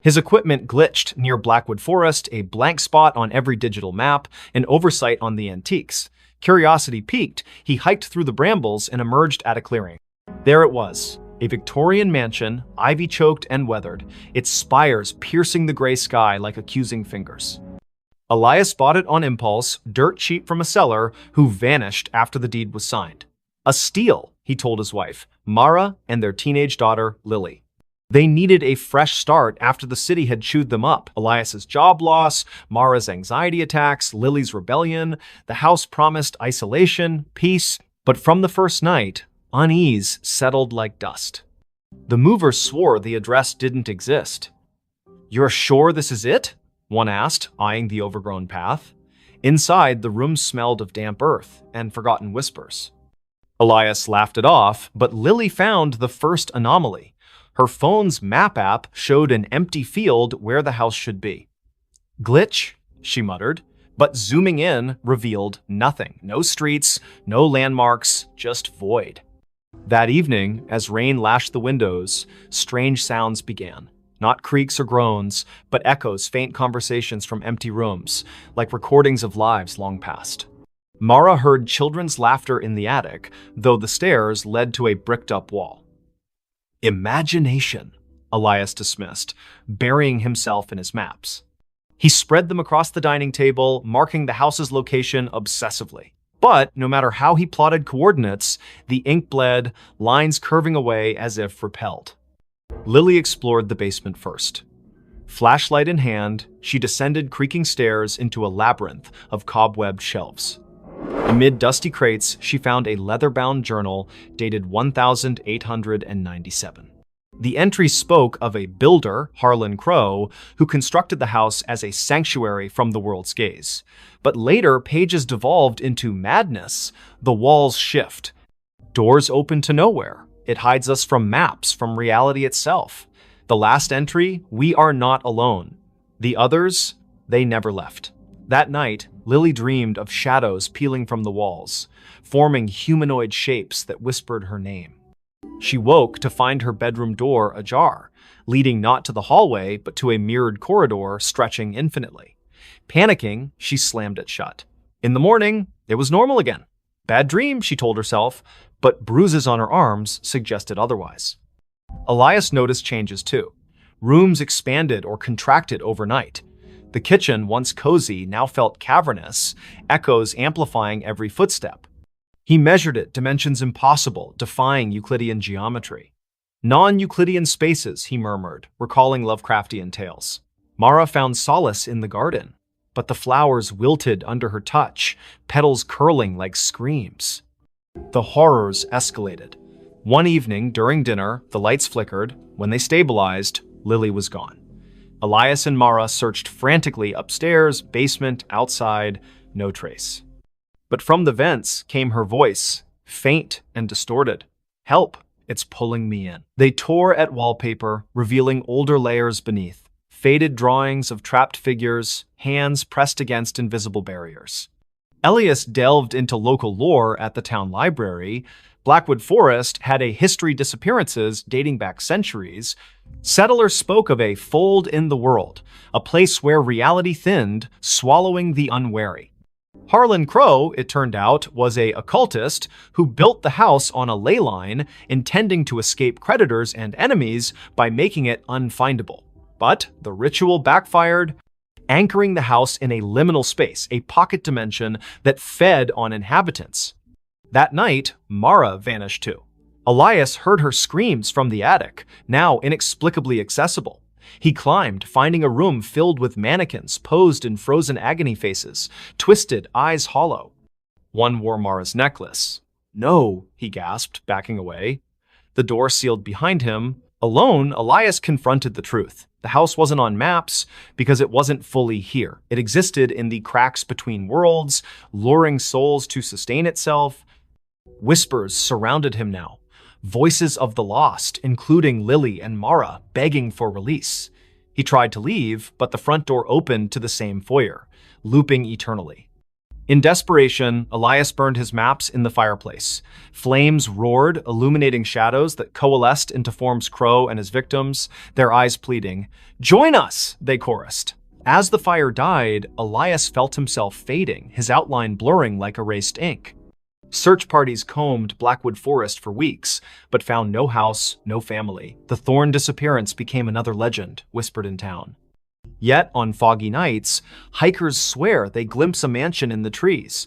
His equipment glitched near Blackwood Forest, a blank spot on every digital map, an oversight on the antiques. Curiosity piqued, he hiked through the brambles and emerged at a clearing. There it was, a Victorian mansion, ivy-choked and weathered, its spires piercing the gray sky like accusing fingers. Elias bought it on impulse, dirt cheap from a seller who vanished after the deed was signed. A steal, he told his wife, Mara, and their teenage daughter, Lily. They needed a fresh start after the city had chewed them up. Elias's job loss, Mara's anxiety attacks, Lily's rebellion. The house promised isolation, peace, but from the first night, unease settled like dust. The movers swore the address didn't exist. "You're sure this is it?" one asked, eyeing the overgrown path. Inside, the room smelled of damp earth and forgotten whispers. Elias laughed it off, but Lily found the first anomaly. Her phone's map app showed an empty field where the house should be. "Glitch," she muttered, but zooming in revealed nothing. No streets, no landmarks, just void. That evening, as rain lashed the windows, strange sounds began. Not creaks or groans, but echoes, faint conversations from empty rooms, like recordings of lives long past. Mara heard children's laughter in the attic, though the stairs led to a bricked-up wall. "Imagination," Elias dismissed, burying himself in his maps. He spread them across the dining table, marking the house's location obsessively. But no matter how he plotted coordinates, the ink bled, lines curving away as if repelled. Lily explored the basement first. Flashlight in hand, she descended creaking stairs into a labyrinth of cobwebbed shelves. Amid dusty crates, she found a leather-bound journal dated 1897. The entry spoke of a builder, Harlan Crow, who constructed the house as a sanctuary from the world's gaze. But later, pages devolved into madness. The walls shift. Doors open to nowhere. It hides us from maps, from reality itself. The last entry, "We are not alone." The others, they never left. That night, Lily dreamed of shadows peeling from the walls, forming humanoid shapes that whispered her name. She woke to find her bedroom door ajar, leading not to the hallway, but to a mirrored corridor stretching infinitely. Panicking, she slammed it shut. In the morning, it was normal again. Bad dream, she told herself, but bruises on her arms suggested otherwise. Elias noticed changes too. Rooms expanded or contracted overnight. The kitchen, once cozy, now felt cavernous, echoes amplifying every footstep. He measured it, dimensions impossible, defying Euclidean geometry. "Non-Euclidean spaces," he murmured, recalling Lovecraftian tales. Mara found solace in the garden, but the flowers wilted under her touch, petals curling like screams. The horrors escalated. One evening, during dinner, the lights flickered. When they stabilized, Lily was gone. Elias and Mara searched frantically upstairs, basement, outside, no trace. But from the vents came her voice, faint and distorted. "Help, it's pulling me in." They tore at wallpaper, revealing older layers beneath. Faded drawings of trapped figures, hands pressed against invisible barriers. Elias delved into local lore at the town library, Blackwood Forest had a history of disappearances dating back centuries. Settlers spoke of a fold in the world, a place where reality thinned, swallowing the unwary. Harlan Crow, it turned out, was an occultist who built the house on a ley line, intending to escape predators and enemies by making it unfindable. But the ritual backfired, anchoring the house in a liminal space, a pocket dimension that fed on inhabitants. That night, Mara vanished too. Elias heard her screams from the attic, now inexplicably accessible. He climbed, finding a room filled with mannequins posed in frozen agony faces, twisted, eyes hollow. One wore Mara's necklace. "No," he gasped, backing away. The door sealed behind him. Alone, Elias confronted the truth. The house wasn't on maps because it wasn't fully here. It existed in the cracks between worlds, luring souls to sustain itself. Whispers surrounded him now. Voices of the lost, including Lily and Mara, begging for release. He tried to leave, but the front door opened to the same foyer, looping eternally. In desperation, Elias burned his maps in the fireplace. Flames roared, illuminating shadows that coalesced into forms Crow and his victims, their eyes pleading. "Join us!" they chorused. As the fire died, Elias felt himself fading, his outline blurring like erased ink. Search parties combed Blackwood Forest for weeks, but found no house, no family. The Thorn disappearance became another legend, whispered in town. Yet, on foggy nights, hikers swear they glimpse a mansion in the trees.